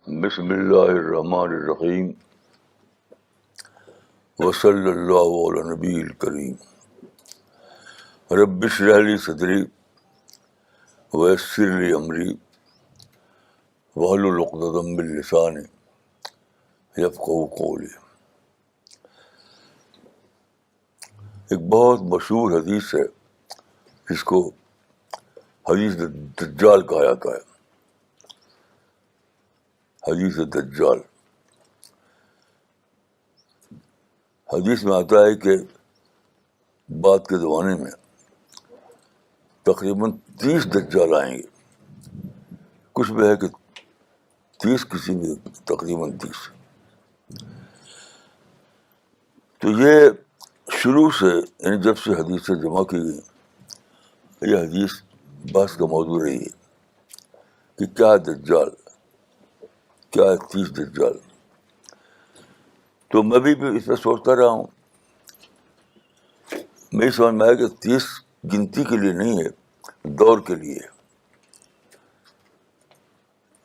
بسم اللہ الرحمن الرحیم وصلی اللہ علی نبی الکریم رب اشرح لی صدری ویسر لی امری واحلل عقدۃ من لسانی یفقہوا قولی۔ ایک بہت مشہور حدیث ہے جس کو حدیث دجال کہا جاتا ہے۔ حدیث دجال، حدیث میں آتا ہے کہ بعد کے زمانے میں تقریباً 30 دجال آئیں گے۔ کچھ میں ہے کہ 30، کسی میں تقریباً 30۔ تو یہ شروع سے، یعنی جب سے حدیثیں جمع کی گئی، یہ حدیث بحث کا موضوع رہی ہے کہ کیا ہے دجال، کیا ہے 30 دجال۔ تو میں بھی اس پہ سوچتا رہا ہوں۔ میری سمجھ میں آیا کہ 30 گنتی کے لیے نہیں ہے، دور کے لیے۔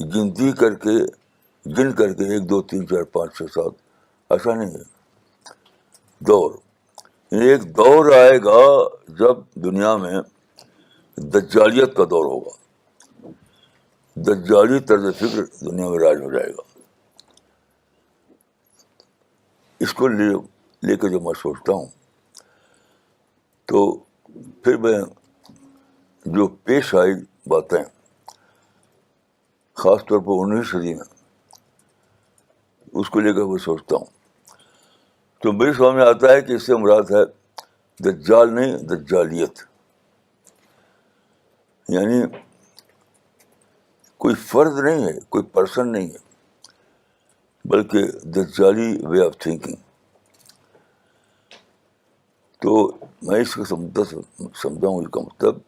گنتی کر کے، گن کر کے 1 2 3 4 5 6 7 ایسا نہیں ہے، دور۔ ایک دور آئے گا جب دنیا میں دجالیت کا دور ہوگا، دجالی طرز فکر دنیا میں راج ہو جائے گا۔ اس کو لے کے جو میں سوچتا ہوں، تو پھر میں جو پیش آئی باتیں، خاص طور پر 19ویں صدی میں، اس کو لے کر میں سوچتا ہوں، تو میری سمجھ میں آتا ہے کہ اس سے مراد ہے دجال نہیں، دجالیت۔ یعنی کوئی فرد نہیں ہے، کوئی پرسن نہیں ہے، بلکہ دجالی وے آف تھنکنگ۔ تو میں اس کو سمجھاؤں، اس کا مطلب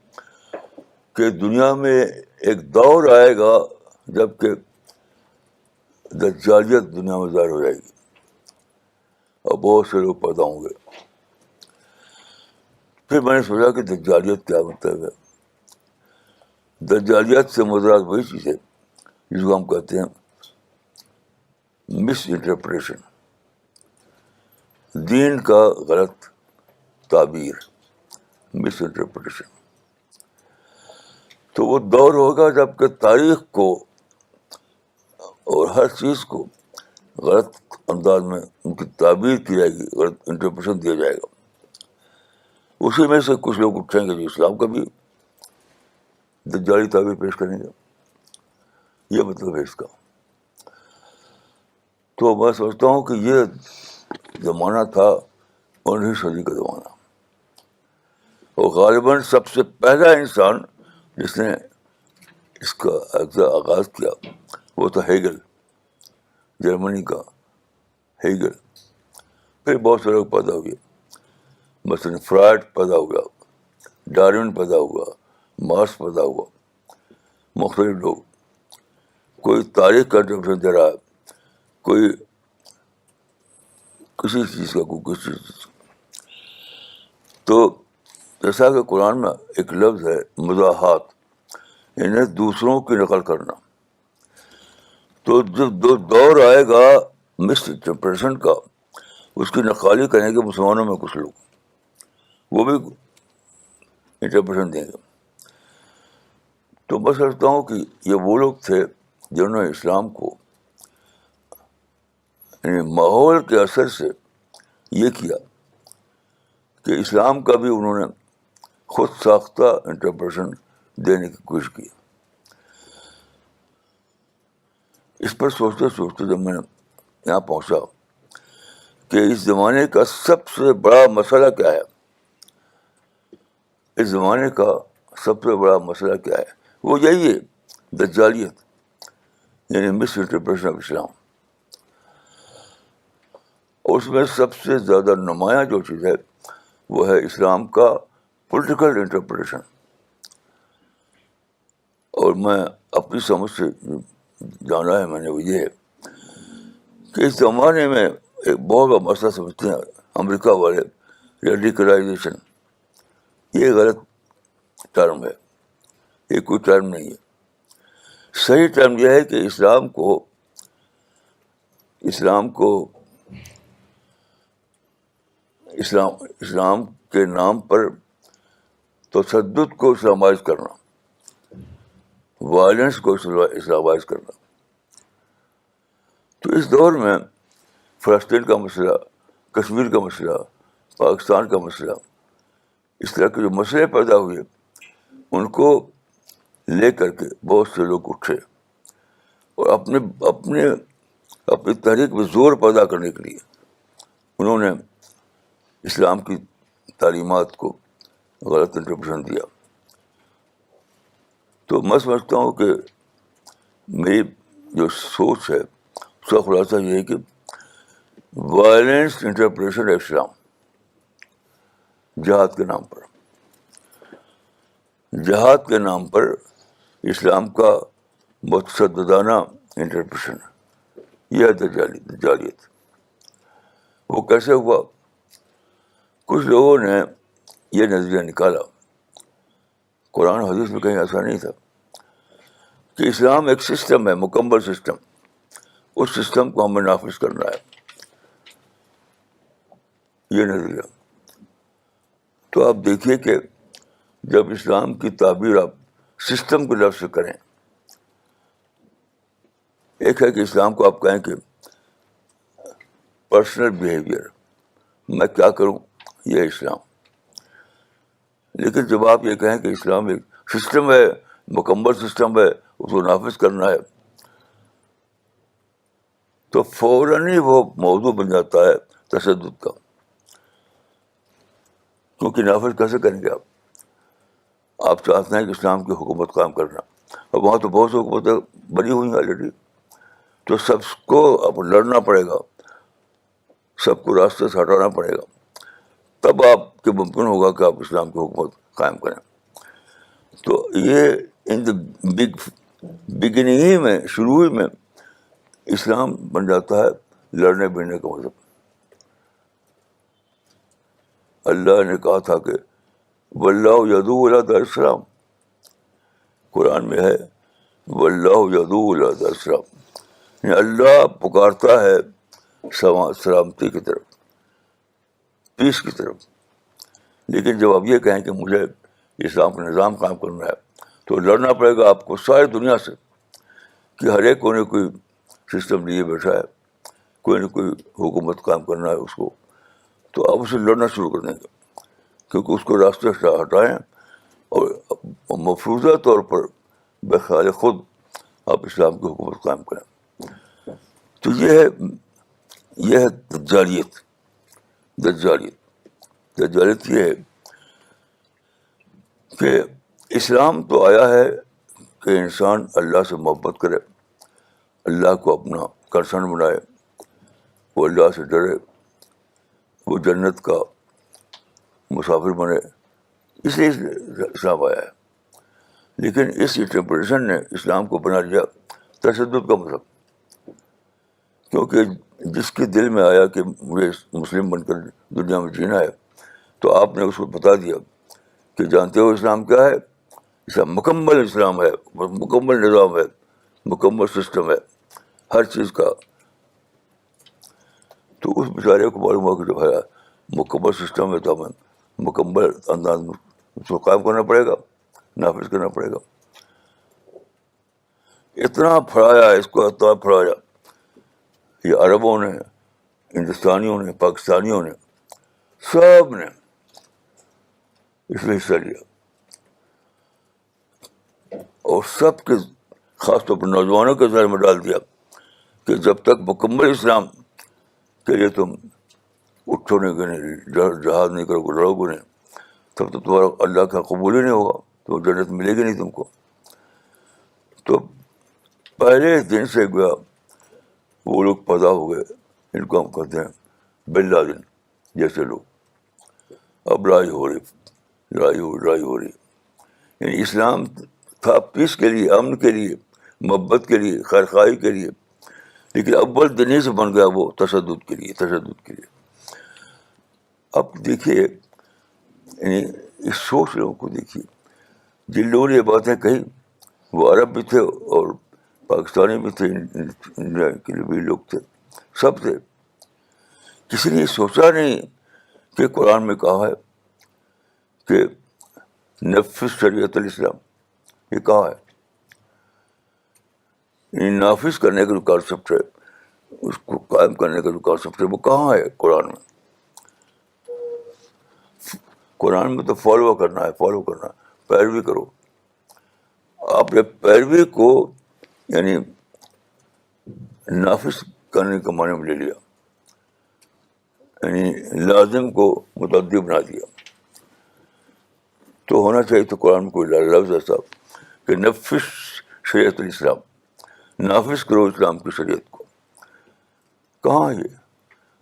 کہ دنیا میں ایک دور آئے گا جب کہ دجالیت دنیا میں ظاہر ہو جائے گی اور بہت سے لوگ پیدا ہوں گے۔ پھر میں نے سوچا کہ دجالیت کیا مطلب ہے۔ دجالیت سے مراد وہی چیز ہے جس کو ہم کہتے ہیں مس انٹرپریشن، دین کا غلط تعبیر، مس انٹرپریشن۔ تو وہ دور ہوگا جب کہ تاریخ کو اور ہر چیز کو غلط انداز میں ان کی تعبیر کی جائے گی، غلط انٹرپریشن دیا جائے گا۔ اسی میں سے کچھ لوگ اٹھیں گے جو اسلام کا بھی دجالی تعبیر پیش کریں گے۔ یہ مطلب ہے اس کا۔ تو میں سمجھتا ہوں کہ یہ زمانہ تھا 19ویں صدی کا زمانہ، اور غالباً سب سے پہلا انسان جس نے اس کا آغاز کیا وہ تھا ہیگل، جرمنی کا ہیگل۔ پھر بہت سے لوگ پیدا ہوئے، مثلاً فرائڈ پیدا ہوا، ڈارون پیدا ہوا، مارکس پیدا ہوا، مختلف لوگ۔ کوئی تاریخ کا انٹرپریشن دے رہا ہے، کوئی کسی چیز کا، کوئی کسی چیز کا۔ تو جیسا کہ قرآن میں ایک لفظ ہے مضاحات، یعنی دوسروں کی نقل کرنا۔ تو جب دور آئے گا مس انٹرپریشن کا، اس کی نقالی کریں گے مسلمانوں میں کچھ لوگ، وہ بھی انٹرپریشن دیں گے۔ تو میں سمجھتا ہوں کہ یہ وہ لوگ تھے جنہوں نے اسلام کو، یعنی ماحول کے اثر سے یہ کیا کہ اسلام کا بھی انہوں نے خود ساختہ انٹرپریشن دینے کی کوشش کی۔ اس پر سوچتے سوچتے جب میں یہاں پہنچا کہ اس زمانے کا سب سے بڑا مسئلہ کیا ہے، اس زمانے کا سب سے بڑا مسئلہ کیا ہے، وہ یہی ہے، دجالیت، یعنی مس انٹرپریشن آف اسلام۔ اور اس میں سب سے زیادہ نمایاں جو چیز ہے وہ ہے اسلام کا پولیٹیکل انٹرپریشن۔ اور میں اپنی سمجھ سے جانا ہے میں نے، وہ یہ ہے کہ اس زمانے میں ایک بہت بڑا مسئلہ سمجھتے ہیں امریکہ والے، ریڈیکلائزیشن۔ یہ غلط ٹرم ہے، یہ کوئی ٹرم نہیں ہے۔ صحیح ٹرم یہ ہے کہ اسلام کو اسلام کو اسلام کے نام پر تشدد کو اسلامائز کرنا، وائلنس کو اسلامائز کرنا. تو اس دور میں فلسطین کا مسئلہ، کشمیر کا مسئلہ، پاکستان کا مسئلہ، اس طرح کے جو مسئلے پیدا ہوئے ان کو لے کر کے بہت سے لوگ اٹھے اور اپنی تحریک میں زور پیدا کرنے کے لیے انہوں نے اسلام کی تعلیمات کو غلط انٹرپریشن دیا. تو میں سمجھتا ہوں کہ میری جو سوچ ہے اس کا خلاصہ یہ ہے کہ وائلنس انٹرپریشن ہے اسلام جہاد کے نام پر. جہاد کے نام پر اسلام کا متشددانہ انٹرپریشن یہ ہے دجالیت. وہ کیسے ہوا؟ کچھ لوگوں نے یہ نظریہ نکالا، قرآن حدیث میں کہیں ایسا نہیں تھا، کہ اسلام ایک سسٹم ہے، مکمل سسٹم، اس سسٹم کو ہمیں نافذ کرنا ہے. یہ نظریہ. تو آپ دیکھیے کہ جب اسلام کی تعبیر آپ سسٹم کے لفظ سے کریں، ایک ہے کہ اسلام کو آپ کہیں کہ پرسنل بیہیویئر، میں کیا کروں یہ اسلام. لیکن جب آپ یہ کہیں کہ اسلام ایک سسٹم ہے، مکمل سسٹم ہے، اس کو نافذ کرنا ہے، تو فوراً ہی وہ موضوع بن جاتا ہے تشدد کا. کیونکہ نافذ کیسے کریں گے آپ چاہتے ہیں کہ اسلام کی حکومت قائم کرنا، اور وہاں تو بہت سی حکومتیں بنی ہوئی ہیں آلریڈی، تو سب کو اب لڑنا پڑے گا، سب کو راستے سے ہٹانا پڑے گا، تب آپ کے ممکن ہوگا کہ آپ اسلام کی حکومت قائم کریں. تو یہ ان دا بگننگ ہی میں، شروع ہی میں اسلام بن جاتا ہے لڑنے بھیڑنے کا مذہب. اللہ نے کہا تھا کہ واللہ یدعو الی دار السلام، قرآن میں ہے واللہ یدعو الی دار السلام، یعنی اللہ پکارتا ہے سلامتی کی طرف، پیس کی طرف. لیکن جب آپ یہ کہیں کہ مجھے اسلام کا نظام قائم کرنا ہے تو لڑنا پڑے گا آپ کو ساری دنیا سے، کہ ہر ایک کوئی نہ کوئی سسٹم لیے بیٹھا ہے، کوئی نہ کوئی حکومت قائم کرنا ہے اس کو، تو آپ اسے لڑنا شروع کر دیں گے، کیونکہ اس کو راستے سے ہٹائیں اور مفروضہ طور پر بخیال خود آپ اسلام کی حکومت قائم کریں. تو یہ ہے دجالیت. دجالیت یہ ہے کہ اسلام تو آیا ہے کہ انسان اللہ سے محبت کرے، اللہ کو اپنا کنسرن بنائے، وہ اللہ سے ڈرے، وہ جنت کا مسافر بنے، اس لیے اسلام آیا ہے. لیکن اس انٹرپریٹیشن نے اسلام کو بنا لیا تشدد کا مذہب. کیونکہ جس کے دل میں آیا کہ مجھے مسلم بن کر دنیا میں جینا ہے، تو آپ نے اس کو بتا دیا کہ جانتے ہو اسلام کیا ہے؟ اسلام مکمل اسلام ہے، مکمل نظام ہے، مکمل سسٹم ہے ہر چیز کا. تو اس بیچارے کو معلوم ہوا کہ جو ہے مکمل سسٹم ہے تو ہمیں مکمل انداز میں اس کو قائم کرنا پڑے گا، نافذ کرنا پڑے گا. اتنا پھڑایا اس کو، اتنا پھڑایا یہ عربوں نے، ہندوستانیوں نے، پاکستانیوں نے، سب نے اس میں حصہ لیا، اور سب کے خاص طور پر نوجوانوں کے ذہن میں ڈال دیا کہ جب تک مکمل اسلام کے لیے تم اٹھو گے نہیں، جہاد نہیں کرو گے، لڑو گے نہیں، تب تو تمہارا اللہ کا قبول ہی نہیں ہوگا، تو جنت ملے گی نہیں تم کو. تو پہلے دن سے گیا وہ لوگ پیدا ہو گئے، ان کو ہم کہتے ہیں بن لادن جیسے لوگ. اب لڑائی ہو رہی. یعنی اسلام تھا پیس کے لیے، امن کے لیے، محبت کے لیے، خیر خواہی کے لیے، لیکن اول دن ہی سے بن گیا وہ تشدد کے لیے. اب دیکھیے، یعنی اس سوچ لوگوں کو دیکھیے، جن لوگوں نے یہ باتیں کہی وہ عرب بھی تھے اور پاکستانی بھی تھے، انڈیا کے بھی لوگ تھے. سب تھے. کسی نے سوچا نہیں کہ قرآن میں کہا ہے کہ نفذ شریعت الاسلام. یہ کہا ہے نافذ کرنے کا جو کانسیپٹ ہے, اس کو قائم کرنے کا جو کانسیپٹ ہے, وہ کہاں ہے قرآن میں؟ قرآن میں تو فالو کرنا ہے, پیروی کرو. آپ نے پیروی کو یعنی نافذ کرنے کا معنی میں لے لیا, یعنی لازم کو متعدی بنا دیا. تو ہونا چاہیے تو قرآن میں کوئی لفظ ایسا کہ نفذ شریعت الاسلام, نافذ کرو اسلام کی شریعت کو. کہاں یہ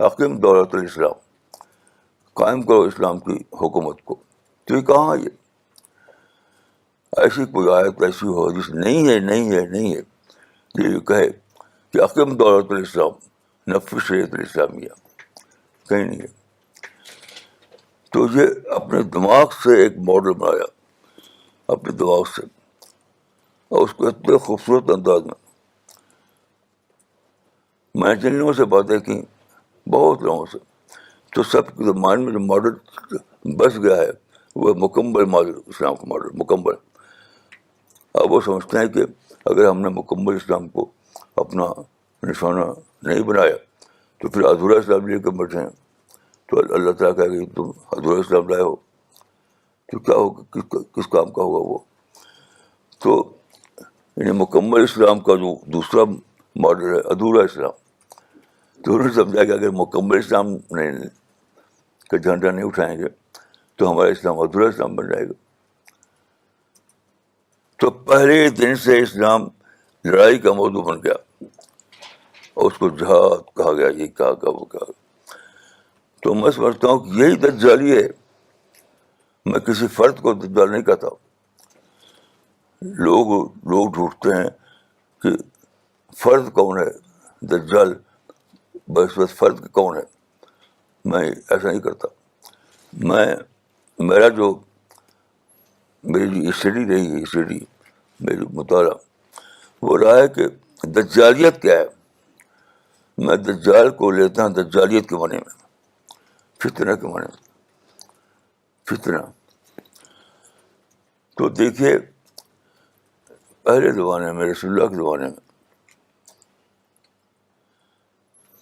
اقیم دولت الاسلام, قائم کرو اسلام کی حکومت کو. تو یہ کہاں یہ ایسی کوئی آیت ایسی ہو جس نہیں ہے یہ کہے کہ اقیم دولت الاسلام نفذ شریعت الاسلامیہ, کہیں نہیں ہے. تو یہ اپنے دماغ سے ایک ماڈل بنایا, اپنے دماغ سے, اور اس کو اتنے خوبصورت انداز میں جن لوگوں سے باتیں کی, بہت لوگوں سے, تو سب کے مائنڈ میں جو ماڈل بس گیا ہے وہ مکمل ماڈل, اسلام کا ماڈل مکمل. اب وہ سمجھتے ہیں کہ اگر ہم نے مکمل اسلام کو اپنا نشانہ نہیں بنایا تو پھر ادھورا اسلام لے کے بیٹھے ہیں. تو اللہ تعالیٰ کہے کہ تم ادھورا اسلام لائے ہو تو کیا ہوگا, کس کام کا ہوگا وہ؟ تو یعنی مکمل اسلام کا جو دوسرا ماڈل ہے ادھورا اسلام. تو انہوں نے سمجھا کہ اگر مکمل اسلام کا جھنڈا نہیں اٹھائیں گے تو ہمارا اسلام ادھورا اسلام بن جائے گا. تو پہلے دن سے اسلام لڑائی کا موضوع بن گیا, اور اس کو جہاد کہا گیا, یہ کہا وہ کہا. تو میں سمجھتا ہوں کہ یہی دجالی ہے. میں کسی فرد کو دجال نہیں کہتا. لوگ ڈھونڈتے ہیں کہ فرد کون ہے, دجال بس فرد کون ہے. میں ایسا نہیں کرتا. میرا جو میری اسٹڈی رہی ہے, میری مطالعہ وہ رہا ہے کہ دجالیت کیا ہے. میں دجال کو لیتا ہوں دجالیت کے معنی میں, فتنہ کے معنی میں, فتنہ. تو دیکھیے پہلے زمانے میں, رسول اللہ کے زمانے میں,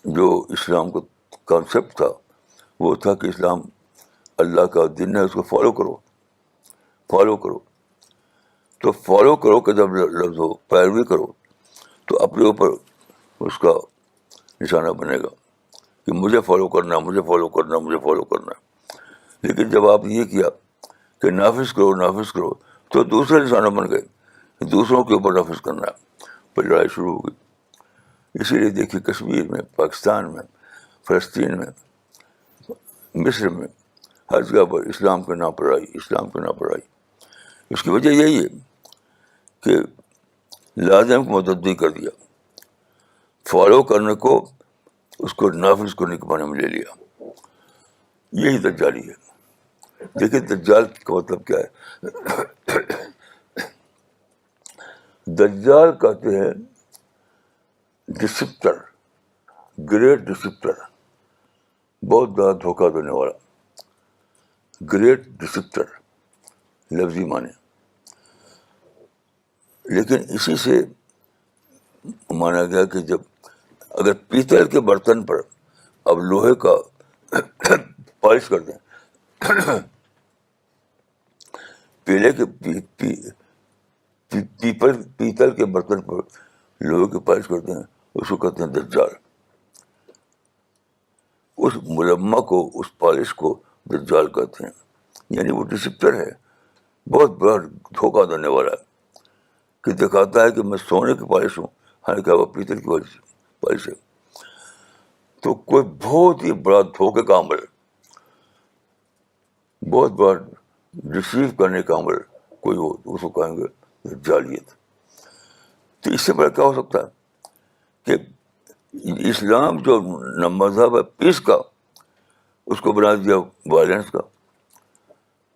جو اسلام کا کانسیپٹ تھا وہ تھا کہ اسلام اللہ کا دین ہے, اس کو فالو کرو. تو فالو کرو کا جب لفظ ہو, پیروی کرو, تو اپنے اوپر اس کا نشانہ بنے گا کہ مجھے فالو کرنا. لیکن جب آپ یہ کیا کہ نافذ کرو تو دوسرے نشانہ بن گئے, دوسروں کے اوپر نافذ کرنا ہے. پھر لڑائی شروع ہو گئی. اسی لیے دیکھیے کشمیر میں, پاکستان میں, فلسطین میں, مصر میں, ہر جگہ پر اسلام کے نام پر آئی. اس کی وجہ یہی ہے کہ لازم کو متعدی کر دیا, فالو کرنے کو اس کو نافذ کرنے کے معنی میں لے لیا. یہی دجالی ہے. دیکھیے دجال کا مطلب کیا ہے. دجال کہتے ہیں ڈسپٹر, گریٹ ڈسپٹر, بہت زیادہ دھوکہ دینے والا. گریٹ ڈسپٹر لفظی معنی. لیکن اسی سے مانا گیا کہ جب اگر پیتل کے برتن پر اب لوہے کا پالش کر دیں, پیتل کے برتن پر لوہے کی پالش کرتے ہیں, اس کو کہتے ہیں دجال. اس ملمہ کو, اس پالش کو دجال کہتے ہیں. یعنی وہ ڈسپٹر ہے, بہت بڑا دھوکہ دینے والا ہے, کہ دکھاتا ہے کہ میں سونے کی پالش ہوں, حالانکہ وہ پیتل کی پالش ہے. تو کوئی بہت ہی بڑا دھوکے کا عمل, بہت بڑا ریسیو کرنے کا عمل کوئی ہو, اس کو کہیں گے دجالیت. تو اس سے بڑا کیا ہو سکتا ہے کہ اسلام جو مذہب ہے پیس کا, اس کو بنا دیا وائلنس کا.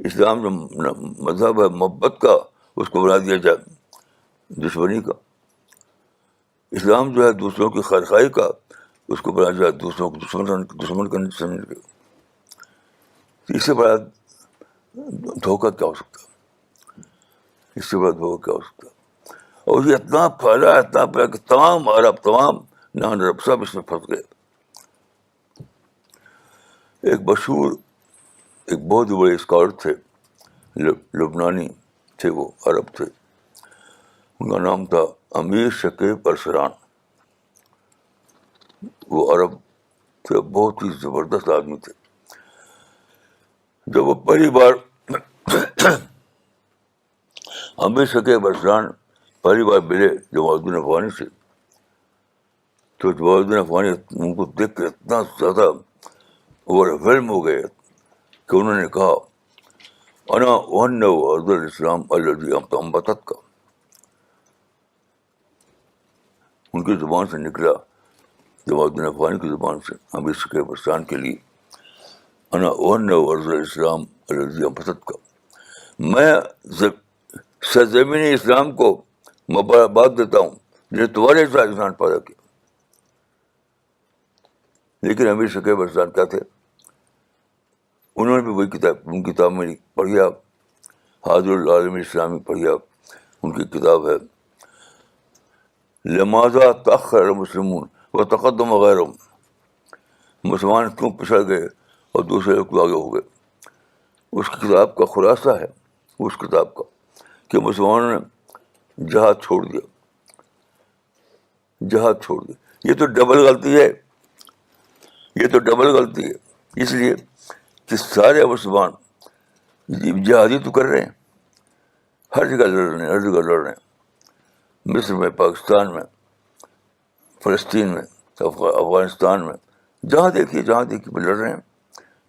اسلام جو مذہب ہے محبت کا, اس کو بنا دیا جائے دشمنی کا. اسلام جو ہے دوسروں کی خیرخواہی کا, اس کو بنا جائے دوسروں کو دشمن کا سمجھ کے. اس سے بڑا دھوکہ کیا ہو سکتا ہے؟ اس سے بڑا دھوکہ کیا ہو سکتا ہے؟ اور یہ اتنا پھیلا کہ تمام عرب، تمام نان عرب سب اس میں پھنس گئے. ایک مشہور، ایک بہت ہی بڑے اسکالر تھے، لبنانی تھے، وہ عرب تھے. ان کا نام تھا امیر شکیب ارسلان. وہ عرب تھے، بہت ہی زبردست آدمی تھے. جب وہ پہلی بار امیر شکیب ارسلان پہلی بار ملے جمال الدین افغانی سے، تو جمال الدین افغانی ان کو دیکھ کے اتنا زیادہ اوور ویلم ہو گئے کہ انہوں نے کہا انا وہن ارض الاسلام الذی انبتت کا. ان کی زبان سے نکلا، جمال الدین افغانی کی زبان سے، امیر شکیب ارسلان کے لیے، انا وہن ارض الاسلام الذی انبتت کا، میں سرزمین اسلام کو مبارکباد دیتا ہوں جس نے تمہارے ساتھ انسان پیدا کیا. لیکن امیر شکیب ارسلان کیا تھے؟ انہوں نے بھی وہی کتاب، ان کتاب میں پڑھی آپ، حاضر العالم اسلامی پڑھی آپ. ان کی کتاب ہے لماذا تأخر المسلمون وتقدم غیرهم، مسلمان کیوں پچھڑ گئے اور دوسرے لوگ آگے ہو گئے. اس کتاب کا خلاصہ ہے، اس کتاب کا، کہ مسلمانوں نے جہاد چھوڑ دیا، جہاد چھوڑ دیا. یہ تو ڈبل غلطی ہے، یہ تو ڈبل غلطی ہے. اس لیے کہ سارے مسلمان جہادی تو کر رہے ہیں، ہر جگہ لڑ رہے ہیں، ہر جگہ لڑ رہے ہیں، مصر میں، پاکستان میں، فلسطین میں، افغانستان میں، جہاں دیکھیے لڑ رہے ہیں،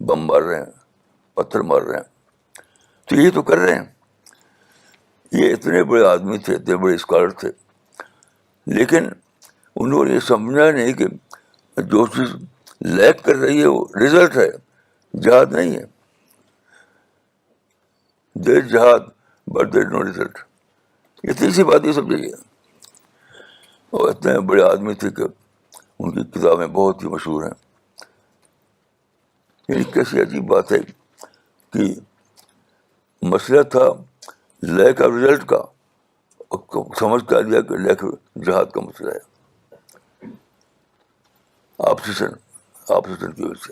بم مار رہے ہیں، پتھر مار رہے ہیں. تو یہ تو کر رہے ہیں. یہ اتنے بڑے آدمی تھے، اتنے بڑے اسکالر تھے، لیکن انہوں نے یہ سمجھا نہیں کہ جو چیز لیک کر رہی ہے وہ رزلٹ ہے، جہاد نہیں ہے. دیر جہاد بٹ دیر نو رزلٹ. اتنی سی بات یہ سمجھیے. اور اتنے بڑے آدمی تھے کہ ان کی کتابیں بہت ہی مشہور ہیں. یعنی کیسی عجیب بات ہے کہ مسئلہ تھا لیک آف رزلٹ کا، سمجھ کر لیا کہ لیک جہاد کا مسئلہ ہے، آپسیشن کی وجہ سے.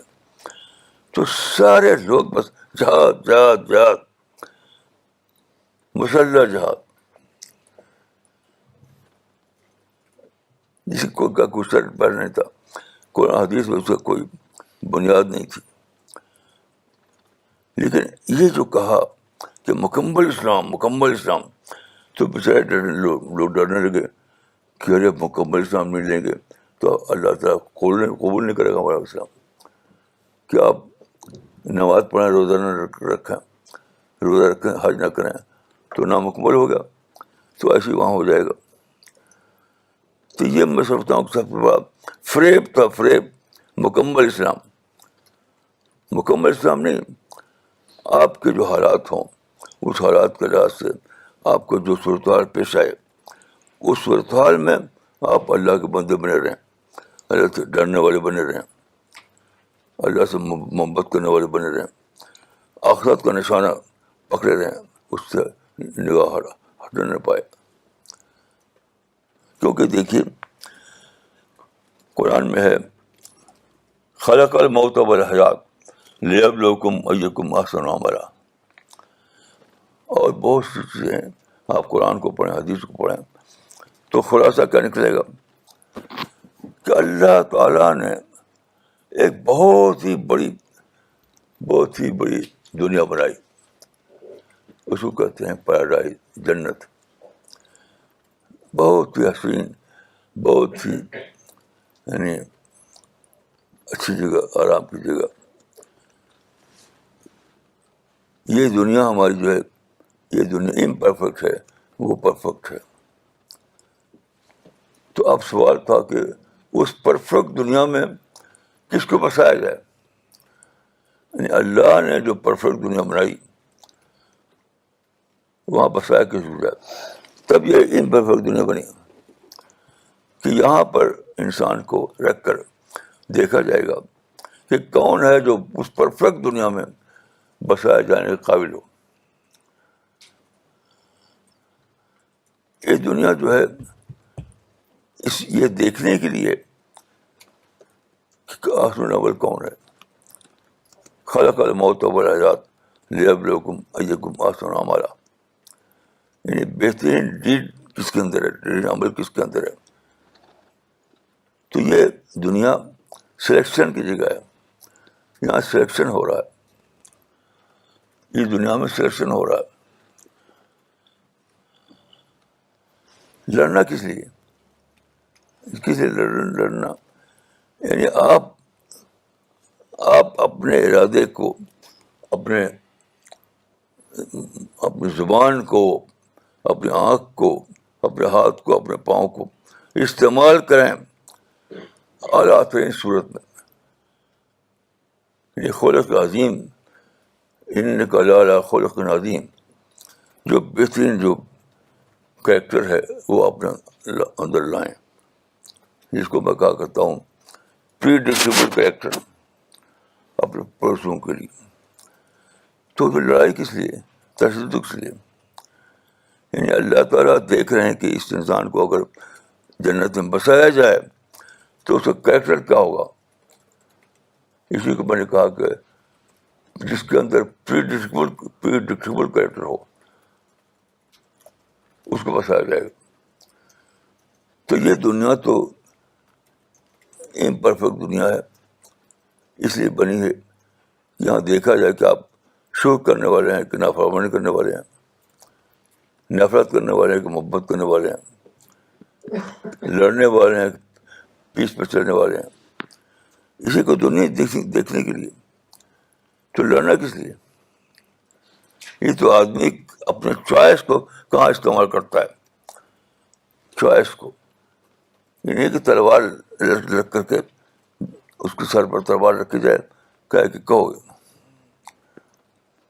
تو سارے لوگ بس جہاد جہاد جہاد، مسلح جہاد. جس کو کا کوئی سر پیر نہیں تھا، قرآن حدیث میں اس کا کوئی بنیاد نہیں تھی. لیکن یہ جو کہا کہ مکمل اسلام، تو بےچارے لوگ ڈرنے لگے کہ ارے مکمل اسلام نہیں لیں گے تو اللہ تعالیٰ قبول نہیں کرے گا ہمارا اسلام. کہ آپ نماز پڑھیں، روزہ نہ رکھیں، حج نہ کریں تو نامکمل ہو گیا، تو ایسے ہی وہاں ہو جائے گا. تو یہ میں سمجھتا ہوں کہ سب سے بڑا فریب تھا، فریب. مکمل اسلام نہیں. آپ کے جو حالات ہوں، اس حالات کے لحاظ سے آپ کو جو صورتحال پیش آئے، اس صورتحال میں آپ اللہ کے بندے بنے رہیں، اللہ سے ڈرنے والے بنے رہیں، اللہ سے محبت کرنے والے بنے رہیں، آخرت کا نشانہ پکڑے رہیں، اس سے نگاہ ہٹنے نہ پائے. کیونکہ دیکھیے قرآن میں ہے خلق الموت والحیات لیبلوکم ایکم احسن عملا. اور بہت سی چیزیں ہیں، آپ قرآن کو پڑھیں، حدیث کو پڑھیں، تو خلاصہ کیا نکلے گا کہ اللہ تعالیٰ نے ایک بہت ہی بڑی دنیا بنائی. اس کو کہتے ہیں پیراڈائز، جنت. بہت ہی حسین، بہت ہی یعنی اچھی جگہ، آرام کی جگہ. یہ دنیا ہماری جو ہے، یہ دنیا امپرفیکٹ ہے، وہ پرفیکٹ ہے. تو اب سوال تھا کہ اس پرفیکٹ دنیا میں کس کو بسایا جائے. یعنی اللہ نے جو پرفیکٹ دنیا بنائی، وہاں بسایا کس کو جائے. تب یہ امپرفیکٹ دنیا بنی کہ یہاں پر انسان کو رکھ کر دیکھا جائے گا کہ کون ہے جو اس پرفیکٹ دنیا میں بسایا جانے کے قابل ہو. یہ دنیا جو ہے یہ دیکھنے کے لیے کہ آخر اول کون ہے. خلق الموت والحیات لیبلوکم ایکم احسن عملا. یعنی بہترین ڈیڈ کس کے اندر ہے, بہترین عمل کس کے اندر ہے. تو یہ دنیا سلیکشن کی جگہ ہے. یہاں سلیکشن ہو رہا ہے, اس دنیا میں سلیکشن ہو رہا ہے. لڑنا کس لیے, کس لیے لڑنا؟ یعنی آپ اپنے ارادے کو, اپنے اپنی زبان کو, اپنی آنکھ کو, اپنے ہاتھ کو, اپنے پاؤں کو استعمال کریں اعلیٰ ترین صورت میں. یہ خلق عظیم, انک لعلی خلق عظیم, جو بہترین جو کریکٹر ہے وہ اپنے اندر لائیں, جس کو میں کہا کرتا ہوں پری ڈکٹیبل کریکٹر اپنے پڑوسیوں کے لیے. تو لڑائی کس لیے, تشدد کس لیے؟ یعنی اللہ تعالیٰ دیکھ رہے ہیں کہ اس انسان کو اگر جنت میں بسایا جائے تو اس کا کریکٹر کیا ہوگا. اسی کو میں نے کہا کہ جس کے اندر پری ڈکٹیبل کریکٹر ہو اس کو بسایا جائے گا. تو یہ دنیا تو امپرفیکٹ دنیا ہے, اس لیے بنی ہے یہاں دیکھا جائے کہ آپ شکر کرنے والے ہیں کہ نافرمانی کرنے والے ہیں, نفرت کرنے والے ہیں کہ محبت کرنے والے ہیں, لڑنے والے ہیں پیس پر چلنے والے ہیں. اسی کو دنیا دیکھنے کے لیے. تو لڑنا کس لیے؟ یہ تو آدمی اپنے چوائس کو کہاں استعمال کرتا ہے. چوائس کو یہ نہیں کہ تلوار رکھ کر کے اس کے سر پر تلوار رکھی جائے کہے کہ کہو.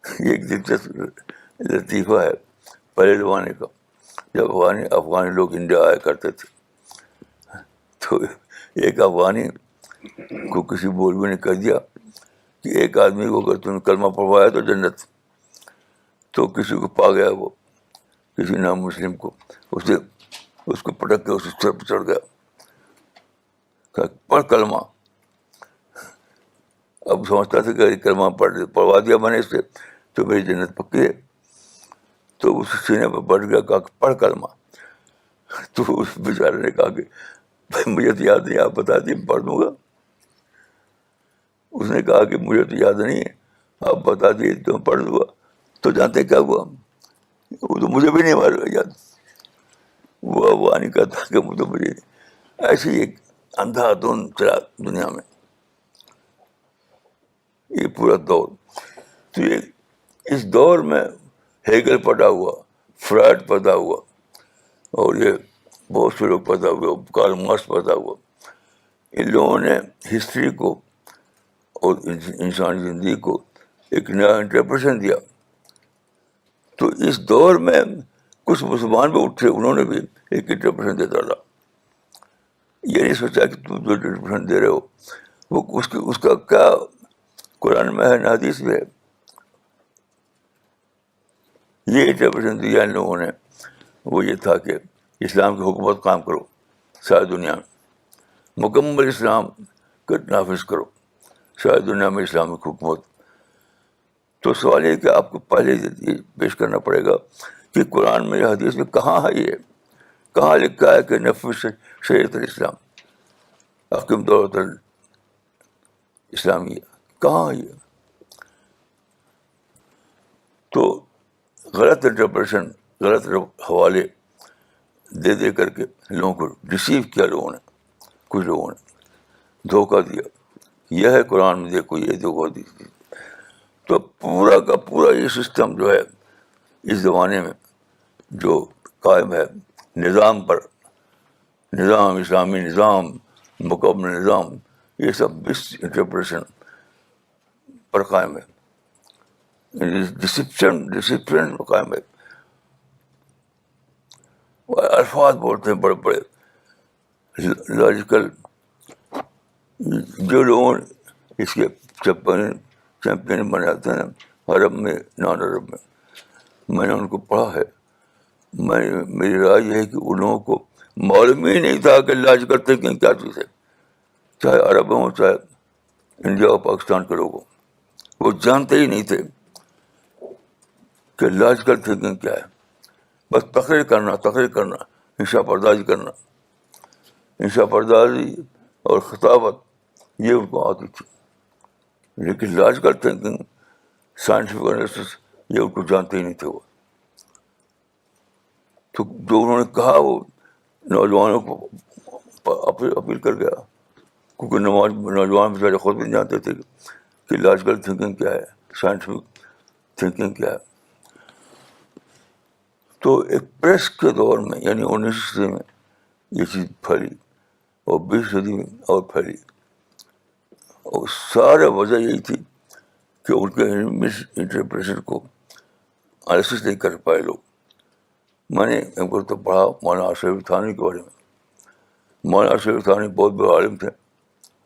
یہ ایک دلچسپ لطیفہ ہے پہلے زمانے کا, جب افغانی لوگ انڈیا آیا کرتے تھے تو ایک افغانی کو کسی مولوی نے کہہ دیا کہ ایک آدمی کو اگر تم نے کلمہ پڑھوایا تو جنت. تو کسی کو پا گیا, وہ کسی نام مسلم کو, اس کو پٹک کے اس سر پہ چڑھ گیا, پڑھ کلمہ. اب سمجھتا تھا کہ کلمہ پڑھوا دیا میں نے اس سے تو میری جنت پکی ہے. تو اس سینے پہ بڑھ گیا, کہا کہ پڑھ کلمہ. تو اس بیچارے نے کہا کہ بھائی مجھے تو یاد نہیں, آپ بتا دیے میں پڑھ دوں گا. اس نے کہا کہ مجھے تو یاد نہیں ہے, آپ بتا دیے تو میں پڑھ دوں گا. تو جانتے کیا ہوا, وہ تو مجھے بھی نہیں معلوم یاد. وہ افغانی کا تھا کہ وہ تو مجھے نہیں. ایسی ایک اندھا دھند چلا دنیا میں یہ پورا دور. تو یہ اس دور میں ہیگل پیدا ہوا, فرائڈ پیدا ہوا, اور یہ بہت سے لوگ پیدا ہوئے, کارل مارکس پیدا ہوا. ان لوگوں نے ہسٹری کو اور انسانی زندگی کو ایک نیا انٹرپریشن دیا. تو اس دور میں کچھ مسلمان بھی اٹھے, انہوں نے بھی ایک انٹرپریشن دے ڈالا. یہ نہیں سوچا کہ تم جو انٹرپریشن دے رہے ہو وہ اس کا کیا قرآن میں ہے نہ حدیث میں ہے. یہ انٹرپریشن دیا ان لوگوں نے, وہ یہ تھا کہ اسلام کی حکومت قائم کرو ساری دنیا میں, مکمل اسلام کو نافذ کرو ساری دنیا میں اسلامک حکومت. تو سوال یہ کہ آپ کو پہلے یہ پیش کرنا پڑے گا کہ قرآن میں حدیث میں کہاں ہے, یہ کہاں لکھا ہے کہ نفذ شریعت الاسلام حکم دولت اسلامیہ, کہاں ہے یہ؟ تو غلط انٹرپریشن, غلط حوالے دے دے کر کے لوگوں کو ڈسیو کیا لوگوں نے, کچھ لوگوں نے دھوکہ دیا. یہ ہے قرآن میں دیکھو, یہ دیکھو حدیث. تو پورا کا پورا یہ سسٹم جو ہے اس زمانے میں جو قائم ہے نظام پر, نظام, اسلامی نظام, مکمل نظام, یہ سب اس انٹرپریشن پر قائم ہے, ڈسپلن پر قائم ہے. الفاظ بولتے ہیں بڑے بڑے لاجیکل, جو لوگ اس کے چیمپئن بنے جاتے ہیں عرب میں نان عرب میں نے ان کو پڑھا ہے. میری رائے یہ ہے کہ ان لوگوں کو معلوم ہی نہیں تھا کہ لاجیکل تھنکنگ کیا چیز ہے, چاہے عرب ہوں چاہے انڈیا اور پاکستان کے لوگ ہوں. وہ جانتے ہی نہیں تھے کہ لاجیکل تھنکنگ کیا ہے. بس تقریر کرنا, انشا پردازی کرنا, انشا پردازی اور خطابت یہ ان کو آتی تھی. لیکن لاجیکل تھنکنگ, سائنٹیفک انالیسس یہ ان کو جانتے ہی نہیں تھے. وہ تو جو انہوں نے کہا وہ نوجوانوں کو اپیل کر گیا, کیونکہ نوجوان بیچارے خود بھی نہیں جانتے تھے کہ لاجیکل تھنکنگ کیا ہے, سائنٹیفک تھنکنگ کیا ہے. تو ایک پریس کے دور میں یعنی 19 صدی میں یہ چیز پھیلی اور 20 صدی میں اور پھیلی, اور سارا وجہ یہی تھی کہ ان کے مس انٹرپریشن کو انالیسس نہیں کر پائے لوگ. میں نے ان کو تو پڑھا مولانا اشرف تھانوی کے بارے میں. مولانا اشرف تھانوی بہت بڑے عالم تھے,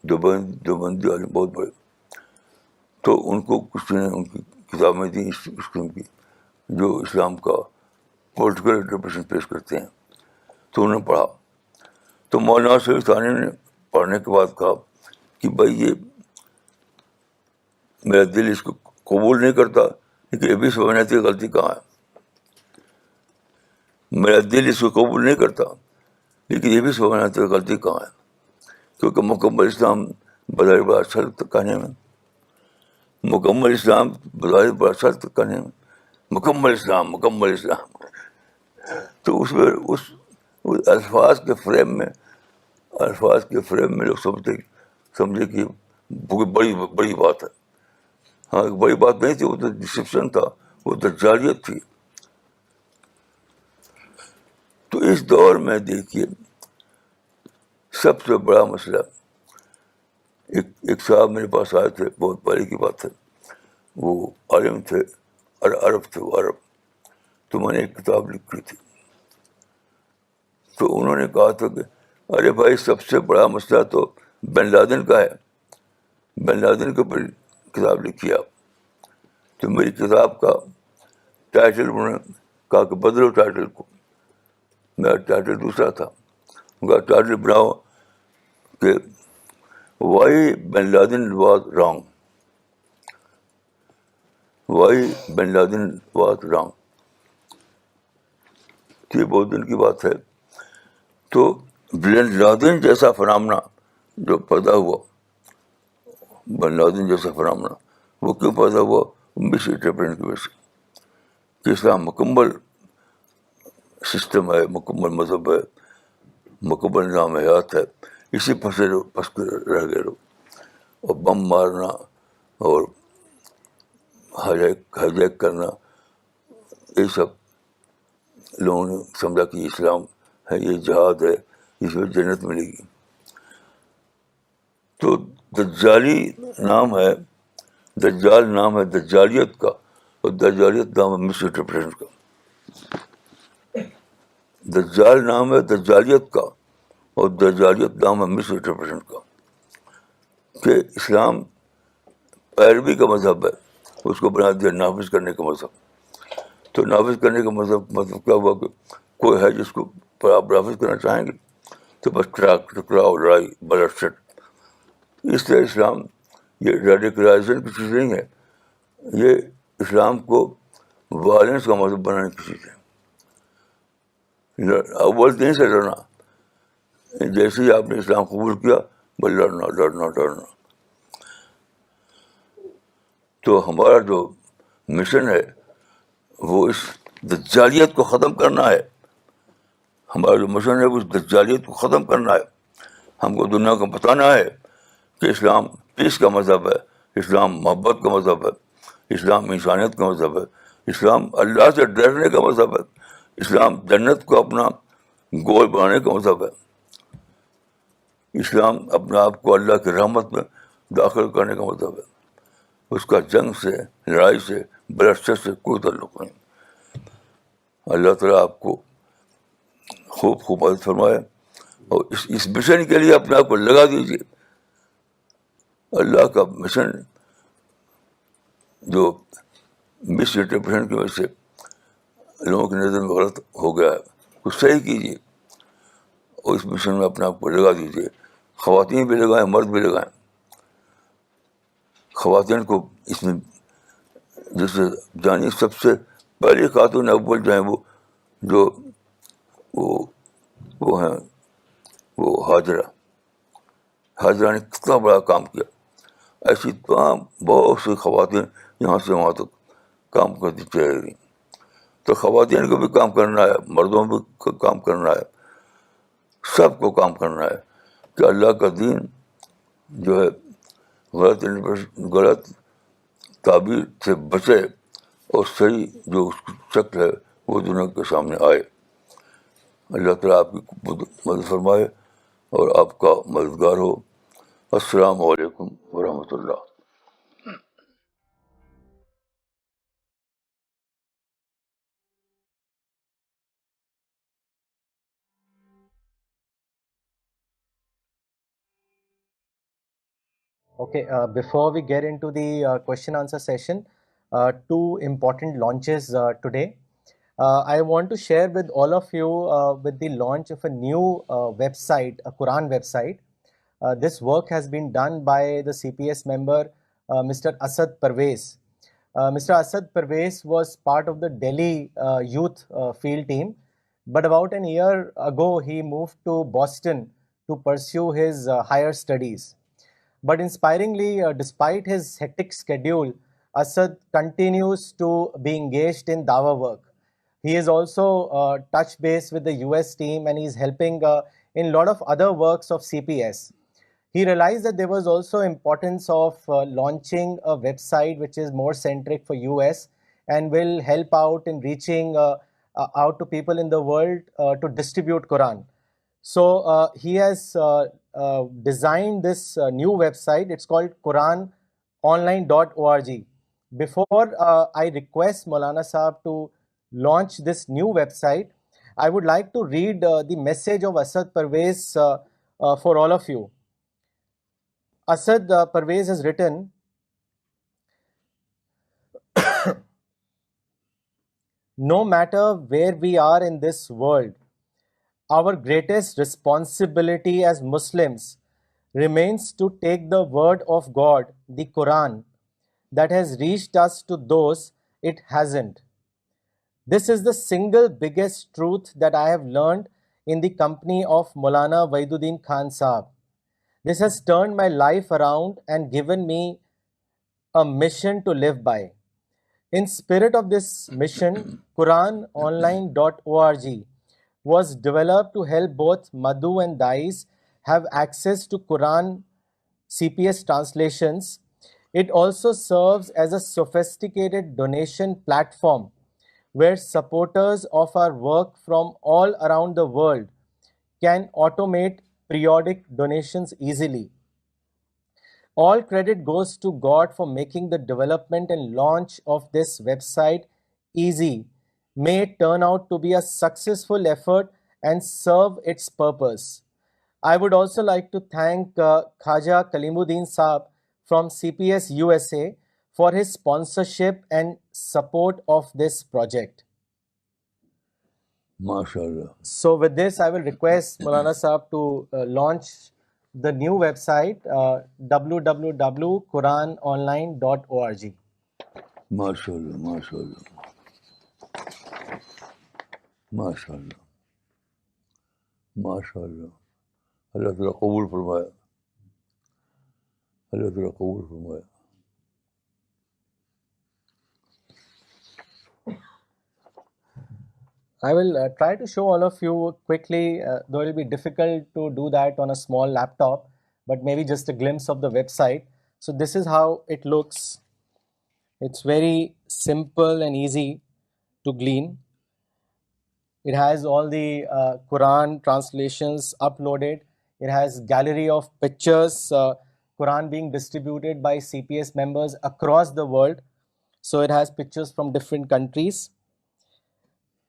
دیوبندی عالم بہت بڑے. تو ان کو کسی نے ان کی کتابیں دیں اس قسم کی جو اسلام کا پولیٹیکل انٹرپریشن پیش کرتے ہیں, تو انہوں نے پڑھا. تو مولانا اشرف تھانوی نے پڑھنے کے بعد کہا کہ بھائی یہ میرا دل اس کو قبول نہیں کرتا, لیکن یہ بھی سمجھنا چاہیے غلطی کہاں ہے. میرا دل اس کو قبول نہیں کرتا, لیکن یہ بھی سمجھنا چاہیے غلطی کہاں ہے. کیونکہ مکمل اسلام بظاہر بڑا اچھا لگتا کہنے میں, مکمل اسلام بظاہر بڑا اچھا لگتا کہنے میں, مکمل اسلام. تو اس میں اس الفاظ کے فریم میں لوگ سمجھے کہ بڑی بات ہے. ہاں بڑی بات نہیں تھی, وہ تو ڈسپشن تھا, وہ دجالیت تھی. تو اس دور میں دیکھیے سب سے بڑا مسئلہ, ایک صاحب میرے پاس آئے تھے, بہت پہلے کی بات ہے, وہ عالم تھے, عرب تھے, وہ عرب. تو میں نے ایک کتاب لکھی تھی, تو انہوں نے کہا تھا کہ ارے بھائی سب سے بڑا مسئلہ تو بن لادن کا ہے, بن لادن کے اوپر کتاب لکھی آپ. تو میری کتاب کا ٹائٹل انہوں نے کہا کہ بدلو ٹائٹل کو. میرا ٹائٹل دوسرا تھا, ان کا ٹائٹل بناؤ کہ why Bin Laden was wrong, why Bin Laden was wrong. یہ بہت دن کی بات ہے. تو بن لادن جیسا فنامنا جو پیدا ہوا, بن لادن جیسا فنامنا وہ کیوں پیدا ہوا؟ مس انٹرپریشن کی وجہ سے کہ اسلام مکمل سسٹم ہے, مکمل مذہب ہے, مکمل نظام حیات ہے, اسی پھنس رہ گئے لوگ. اور بم مارنا اور ہائیجیک کرنا, یہ سب لوگوں نے سمجھا کہ اسلام ہے, یہ جہاد ہے, اس میں جنت ملے گی. تو دجالی نام ہے, دجال نام ہے دجالیت کا, اور دجالیت نام ہے مس انٹرپریشن کا. دجال نام ہے دجالیت کا, اور دجالیت نام ہے مس انٹرپریشن کا. کہ اسلام پیروی کا مذہب ہے, اس کو بنا دیا نافذ کرنے کا مذہب. تو نافذ کرنے کا مطلب کیا ہوا کہ کوئی ہے جس کو آپ نافذ کرنا چاہیں گے تو بس ٹکراؤ, لڑائی, بلڈ شٹ. اس طرح اسلام یہ ریڈیکلائزیشن کی چیز نہیں ہے, یہ اسلام کو وائلنس کا مذہب بنانے کی چیز ہے. اول دن سے لڑنا, جیسے ہی آپ نے اسلام قبول کیا بس لڑنا. تو ہمارا جو مشن ہے وہ اس دجالیت کو ختم کرنا ہے. ہمارا جو مشن ہے وہ اس دجالیت کو ختم کرنا ہے. ہم کو دنیا کو بتانا ہے کہ اسلام پیس کا مذہب ہے, اسلام محبت کا مذہب ہے, اسلام انسانیت کا مذہب ہے, اسلام اللہ سے ڈرنے کا مذہب ہے, اسلام جنت کو اپنا گول بنانے کا مذہب ہے, اسلام اپنے آپ کو اللہ کی رحمت میں داخل کرنے کا مذہب ہے. اس کا جنگ سے, لڑائی سے, بلڈ سے کوئی تعلق نہیں. اللہ تعالیٰ آپ کو خوب مدد فرمائے, اور اس مشن کے لیے اپنے آپ کو لگا دیجیے. اللہ کا مشن جو مس انٹرپریشن کی وجہ سے لوگوں کی نظر میں غلط ہو گیا ہے اس صحیح کیجیے اور اس مشن میں اپنے آپ کو لگا دیجیے. خواتین بھی لگائیں, مرد بھی لگائیں. خواتین کو اس میں جیسے جانی سب سے پہلی خاتون اول جو ہیں جو وہ وہ ہیں وہ حاجرہ نے کتنا بڑا کام کیا. ایسی تمام بہت سی خواتین یہاں سے وہاں تک کام کرتی چلی گئی. تو خواتین کو بھی کام کرنا ہے, مردوں کو کام کرنا ہے, سب کو کام کرنا ہے کہ اللہ کا دین جو ہے غلط تعبیر سے بچے اور صحیح جو اس کی شکل ہے وہ دنیا کے سامنے آئے. اللہ تعالیٰ آپ کی مدد فرمائے اور آپ کا مددگار ہو. السلام علیکم ورحمۃ اللہ. Okay, before we get into the question answer session, two important launches today. I want to share with all of you with the launch of a new website, a Quran website. This work has been done by the CPS member, Mr. Asad Parvez. Mr. Asad Parvez was part of the Delhi youth field team, but about a year ago, he moved to Boston to pursue his higher studies. But inspiringly, despite his hectic schedule, Asad continues to be engaged in Dawa work. He is also touch base with the US team, and he's helping in a lot of other works of CPS. He realized that there was also importance of launching a website which is more centric for US and will help out in reaching out to people in the world to distribute Quran. So he has designed this new website. It's called quranonline.org. Before I request Maulana Sahab to launch this new website, I would like to read the message of Asad Parvez for all of you. Asad Parvez has written, no matter where we are in this world, our greatest responsibility as Muslims remains to take the word of God, the Quran, that has reached us to those it hasn't. This is the single biggest truth that I have learned in the company of Maulana Waiduddin Khan Sahab. This has turned my life around and given me a mission to live by. In spirit of this mission, QuranOnline.org was developed to help both Madhu and Dais have access to Quran CPS translations. It also serves as a sophisticated donation platform where supporters of our work from all around the world can automate periodic donations easily. All credit goes to God for making the development and launch of this website easy. May it turn out to be a successful effort and serve its purpose. I would also like to thank Khaja Kalimuddin Saab from CPS USA for his sponsorship and support of this project. MashaAllah. So with this, I will request Maulana Saab to launch the new website, www.quranonline.org. MashaAllah. MashaAllah. MashaAllah. MashaAllah. اللہ تعالیٰ قبول فرمائے. اللہ تعالیٰ قبول فرمائے. I will try to show all of you quickly, though it will be difficult to do that on a small laptop, but maybe just a glimpse of the website. So this is how it looks. It's very simple and easy to glean. It has all the Quran translations uploaded. It has gallery of pictures, Quran being distributed by CPS members across the world. So it has pictures from different countries.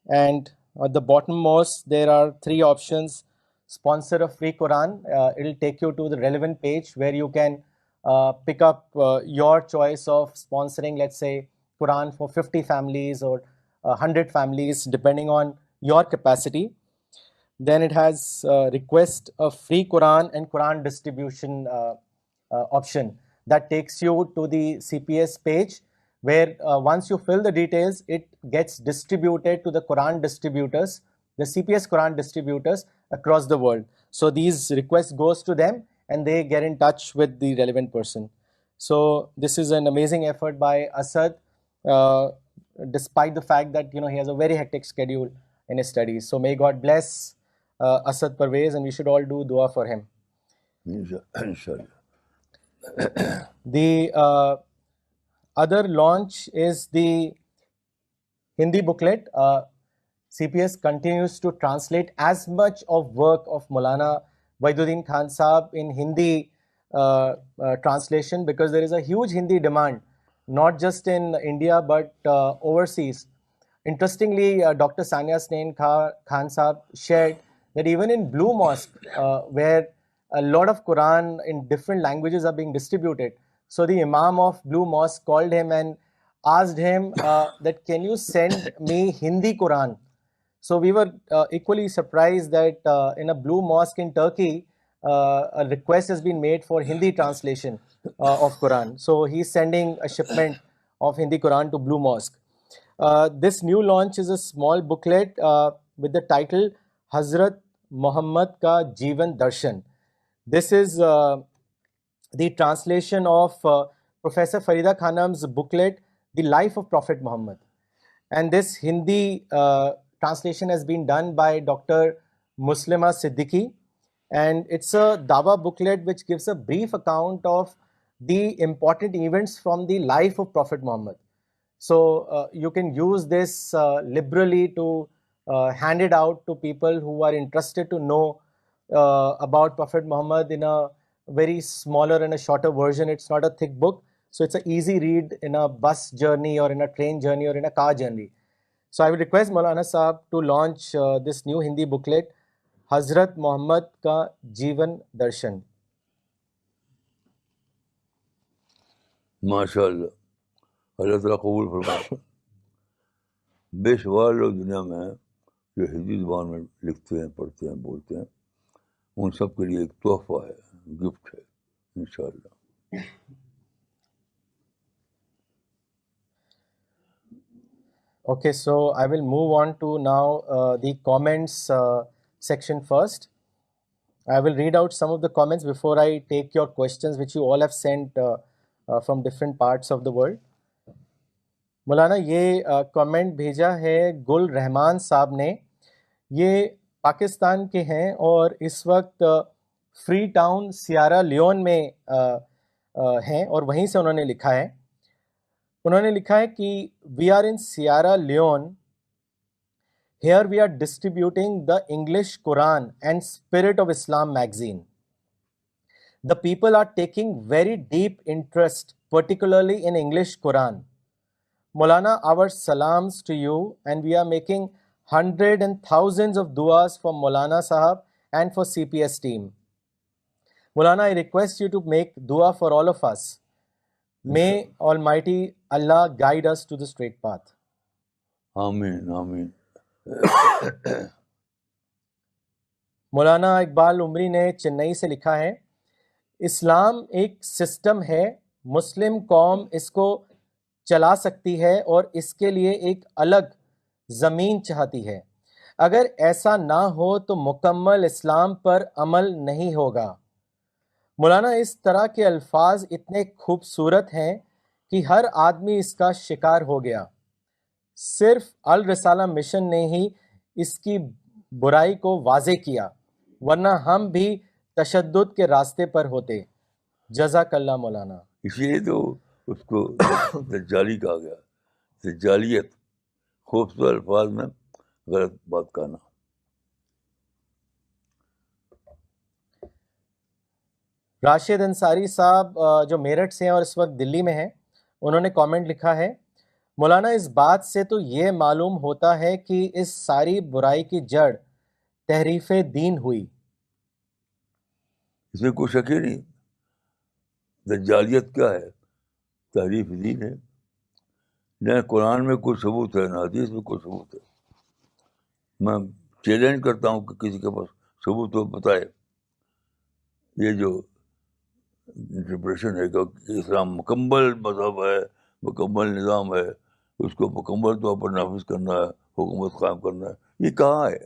And at the bottommost, there are three options. Sponsor a free Quran. It'll take you to the relevant page where you can pick up your choice of sponsoring, let's say, Quran for 50 families or 100 families, depending on your capacity. Then it has request a free Quran and Quran distribution option that takes you to the CPS page, where once you fill the details, it gets distributed to the Quran distributors, the CPS Quran distributors across the world. So these requests goes to them and they get in touch with the relevant person. So this is an amazing effort by Asad, despite the fact that he has a very hectic schedule in his studies. So may God bless Asad Parvez, and we should all do dua for him. Inshallah. The other launch is the Hindi booklet. CPS continues to translate as much of work of Maulana Waiduddin Khan Sahab in Hindi translation, because there is a huge Hindi demand, not just in India but overseas. Interestingly, Dr. Sania Snein Khan Sahab shared that even in Blue Mosque, where a lot of Quran in different languages are being distributed, so the Imam of Blue Mosque called him and asked him that, can you send me Hindi Quran? So we were equally surprised that in a Blue Mosque in Turkey, a request has been made for Hindi translation of Quran. So he's sending a shipment of Hindi Quran to Blue Mosque. This new launch is a small booklet with the title Hazrat Muhammad Ka Jeevan Darshan. This is the translation of Professor Farida Khanam's booklet, The Life of Prophet Muhammad. And this Hindi translation has been done by Dr. Muslima Siddiqui. And it's a Dawa booklet which gives a brief account of the important events from the life of Prophet Muhammad. So you can use this liberally to hand it out to people who are interested to know about Prophet Muhammad in a very smaller and a shorter version. It's not a thick book, so it's an easy read in a bus journey or in a train journey or in a car journey. So I would request Maulana Sahab to launch this new Hindi booklet, Hazrat Muhammad Ka Jeevan Darshan. MashaAllah. اللہ تعالیٰ قبول فرمائے. بے شمار لوگ دنیا میں ہیں جو ہندی زبان میں لکھتے ہیں, پڑھتے ہیں, بولتے ہیں. ان سب کے لیے ایک تحفہ ہے, گفٹ ہے انشاءاللہ. Okay, so I will move on to now the comments section first. I will read out some of the comments before I take your questions, which you all have sent from different parts of the world. مولانا یہ comment بھیجا ہے گل رحمان صاحب نے. یہ پاکستان کے ہیں اور اس وقت فری ٹاؤن سیارا لیون میں ہیں, اور وہیں سے انہوں نے لکھا ہے. انہوں نے لکھا ہے کہ we are in Sierra Leone, here we are distributing the English Quran and spirit of Islam magazine. The people are taking very deep interest particularly in English Quran. Maulana, our salams to you, and we are making hundreds and thousands of duas for Maulana Sahab and for CPS team. Maulana, I request you to make dua for all of us. May Almighty Allah guide us to the straight path. آمین آمین. مولانا اقبال عمری نے چنئی سے لکھا ہے, اسلام ایک system ہے, مسلم قوم اس کو چلا سکتی ہے اور اس کے لیے ایک الگ زمین چاہتی ہے. اگر ایسا نہ ہو تو مکمل اسلام پر عمل نہیں ہوگا. مولانا, اس طرح کے الفاظ اتنے خوبصورت ہیں کہ ہر آدمی اس کا شکار ہو گیا. صرف الرسالہ مشن نے ہی اس کی برائی کو واضح کیا, ورنہ ہم بھی تشدد کے راستے پر ہوتے. جزاک اللہ مولانا. اس لیے تو اس کو دجالی کہا گیا. دجالیت, خوبصورت الفاظ میں غلط بات کہنا. راشد انصاری صاحب جو میرٹھ سے ہیں اور اس وقت دلی میں ہیں, انہوں نے کامنٹ لکھا ہے, مولانا اس بات سے تو یہ معلوم ہوتا ہے کہ اس ساری برائی کی جڑ تحریف دین ہوئی. اس میں کوئی شک ہی نہیں. دجالیت کیا ہے؟ تحریف دین ہے. نہ قرآن میں کوئی ثبوت ہے، نہ حدیث میں کوئی ثبوت ہے. میں چیلنج کرتا ہوں کہ کسی کے پاس ثبوت ہو بتائے. یہ جو انٹرپریشن ہے کہ اسلام مکمل مذہب ہے، مکمل نظام ہے، اس کو مکمل طور پر نافذ کرنا ہے، حکومت قائم کرنا ہے، یہ کہاں ہے؟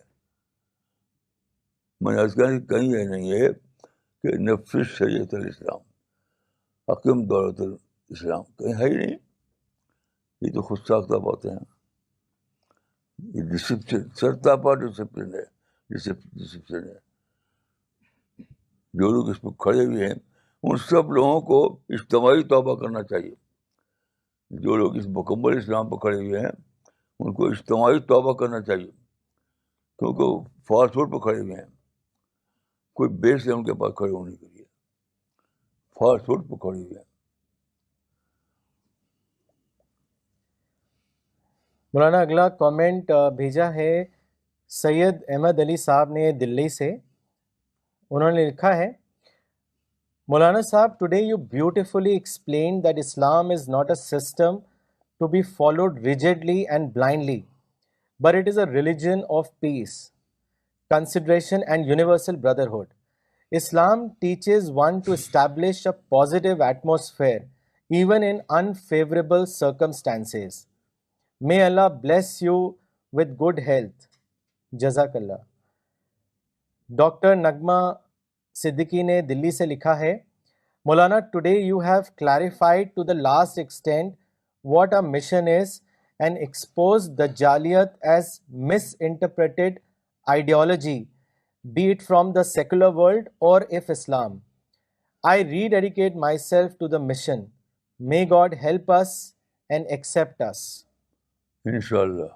میں نے عرض کیا کہ کہیں یہ نہیں ہے کہ نفذ شریعت الاسلام، حکم دولت الاسلام، کہیں ہے ہی نہیں. یہ تو خود ساختہ باتیں ہیں. یہ ڈسپلن، سرتاپا ڈسپلن ہے، ڈسپلن ہے. جو لوگ اس پہ کھڑے ہوئے ہیں ان سب لوگوں کو اجتماعی توبہ کرنا چاہیے. جو لوگ اس مکمل اسلام پہ کھڑے ہوئے ہیں ان کو اجتماعی توبہ کرنا چاہیے، کیونکہ وہ فاسٹ فوڈ پہ کھڑے ہوئے ہیں. کوئی بیس ہے ان کے پاس کھڑے ہونے کے لیے، فاسٹ فوڈ پہ کھڑے ہوئے ہیں. مولانا اگلا کامنٹ بھیجا ہے سید احمد علی صاحب نے دلی سے. انہوں نے لکھا ہے، مولانا صاحب, today you beautifully explained that Islam is not a system to be followed rigidly and blindly, but it is a religion of peace, consideration and universal brotherhood. Islam teaches one to establish a positive atmosphere even in unfavorable circumstances. May Allah bless you with good health. Jazakallah. Doctor نغمہ صدیقی نے دلی سے لکھا ہے، Maulana today you have clarified to the last extent what a mission is and expose the جالیت as misinterpreted ideology be it from the secular world or of Islam. I rededicate myself to the mission. May God help us and accept us. انشاءاللہ.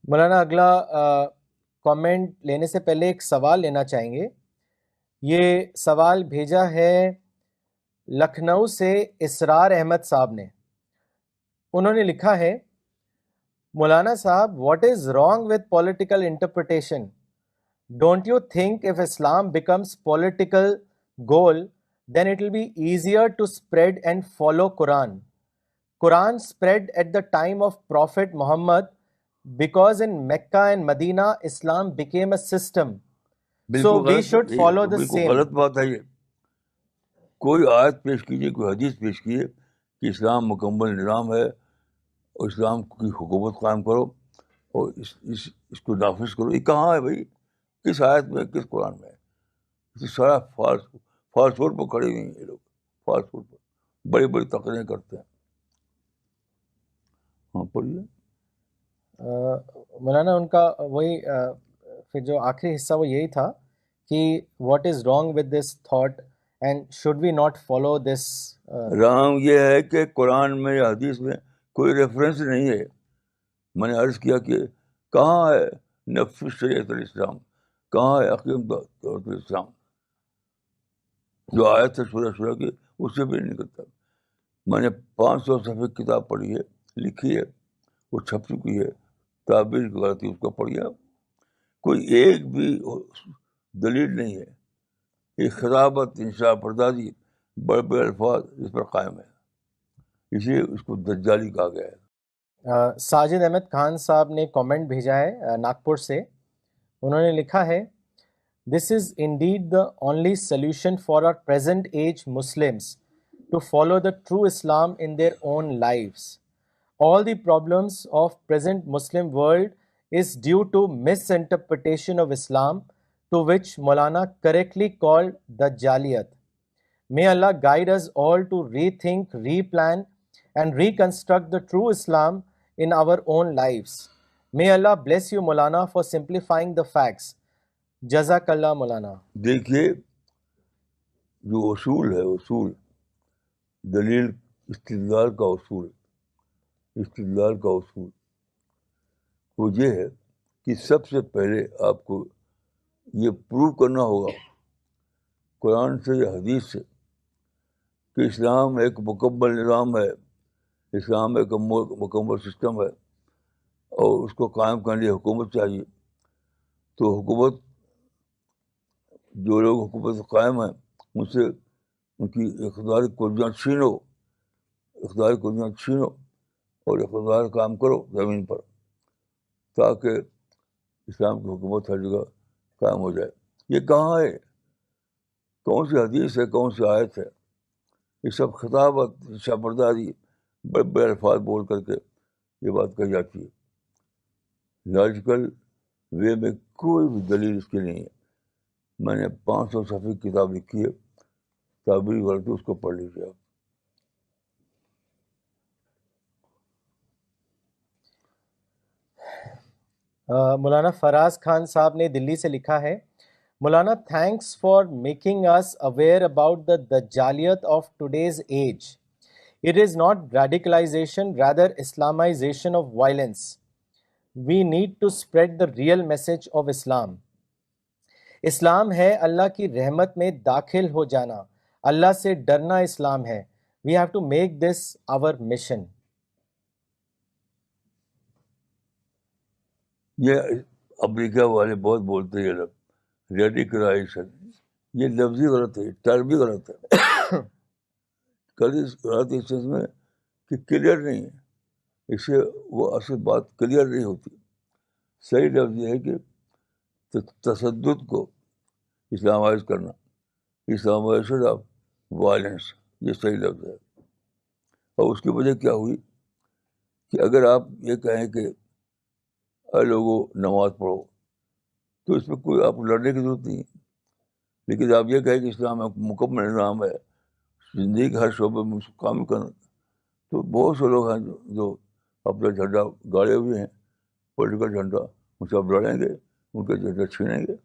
مولانا اگلا comment لینے سے پہلے ایک سوال لینا چاہیں گے. یہ سوال بھیجا ہے لکھنؤ سے اسرار احمد صاحب نے. انہوں نے لکھا ہے، مولانا صاحب, what is wrong with political interpretation? Don't you think if Islam becomes political goal, then it will be easier to spread and follow Quran. Quran spread at the time of Prophet Muhammad because in Mecca and Medina, Islam became a system. So we should follow the بالکل same. غلط بات ہے یہ. کوئی آیت پیش کیجیے، کوئی حدیث پیش کیجیے کہ اسلام مکمل نظام ہے اور اسلام کی حکومت قائم کرو اور اس کو نافذ کرو. یہ کہاں ہے بھائی؟ کس آیت میں، کس قرآن میں؟ یہ سارا فاسٹ فوڈ پہ کھڑے ہوئے ہیں یہ لوگ. فاسٹ فوڈ پہ بڑی بڑی تقریریں کرتے ہیں. ہاں پڑھیے. مولانا ان کا وہی پھر جو آخری حصہ وہ یہی تھا کہ what is wrong with this thought and should we not follow this. Ram یہ ہے کہ قرآن میں یا حدیث میں کوئی ریفرنس نہیں ہے. میں نے عرض کیا کہ کہاں ہے نفذ شریعت الاسلام، کہاں ہے حکیم دولت الاسلام؟ جو آیت ہے سورہ شورہ کی اس سے بھی نہیں کرتا. میں نے 500 صفحے کتاب پڑھی ہے، لکھی ہے، وہ چھپ چکی ہے. تعبیر کی غلطی اس کو پڑھ گیا. کوئی ایک بھی دلیل نہیں ہے. یہ خطابت، انشاء پردازی، بڑے بڑے الفاظ اس پر قائم ہے. اس لیے اس کو دجالی کہا گیا ہے. ساجد احمد خان صاحب نے کامنٹ بھیجا ہے ناگپور سے. انہوں نے لکھا ہے، this is indeed the only solution for our present age Muslims to follow the true Islam in their own lives. All the problems of present Muslim world is due to misinterpretation of Islam, to which Maulana correctly called Dajjaliyat. May Allah guide us all to rethink, replan and reconstruct the true Islam in our own lives. May Allah bless you, Maulana, for simplifying the facts. Jazakallah, Maulana. دیکھیے جو اصول ہے، اصول دلیل استدلال کا اصول وہ یہ ہے کہ سب سے پہلے آپ کو یہ پروو کرنا ہوگا قرآن سے یا حدیث سے کہ اسلام ایک مکمل نظام ہے، اسلام ایک مکمل سسٹم ہے اور اس کو قائم کرنے لیے حکومت چاہیے. تو حکومت جو لوگ حکومت قائم ہیں ان سے ان کی اقتدار کرسیاں چھینو، اقتدار کرسیاں چھینو اور اقتدار کام کرو زمین پر، تاکہ اسلام کی حکومت ہر جگہ قائم ہو جائے. یہ کہاں ہے؟ کون سی حدیث ہے؟ کون سی آیت ہے؟ یہ سب خطابت، شاپرداری، بڑے بڑے الفاظ بول کر کے یہ بات کہی جاتی ہے. لاجیکل وے میں کوئی بھی دلیل اس کی نہیں ہے. میں نے 500 صفحے کی کتاب لکھی ہے، تعبیری غلطی، اس کو پڑھ لیجیے آپ. مولانا فراز خان صاحب نے دلی سے لکھا ہے، مولانا thanks for making us aware about the dajjaliyat of today's age. It is not radicalization, rather Islamization of violence. We need to spread the real message of Islam. اسلام ہے اللہ کی رحمت میں داخل ہو جانا، اللہ سے ڈرنا اسلام ہے. We have to make this our mission. یہ امریکہ والے بہت بولتے ہیں یہ لفظ ریڈیکلائزیشن. یہ لفظ ہی غلط ہے، ٹرم بھی غلط ہے. غلط اس چیز میں کہ کلیئر نہیں ہے، اس سے وہ اصل بات کلیئر نہیں ہوتی. صحیح لفظ یہ ہے کہ تشدد کو اسلامائز کرنا، اسلامائزیشن آف وائلنس، یہ صحیح لفظ ہے. اور اس کی وجہ کیا ہوئی کہ اگر آپ یہ کہیں کہ اے لوگوں نماز پڑھو، تو اس میں کوئی آپ کو لڑنے کی ضرورت نہیں ہے. لیکن آپ یہ کہیں کہ اسلام ایک مکمل نظام ہے، زندگی کے ہر شعبے میں اس کو کام کرنا، تو بہت سے لوگ ہیں جو اپنا جھنڈا گاڑے ہوئے ہیں، پولیٹیکل جھنڈا، ان سے آپ لڑیں گے، ان کے جھنڈا چھینیں گے.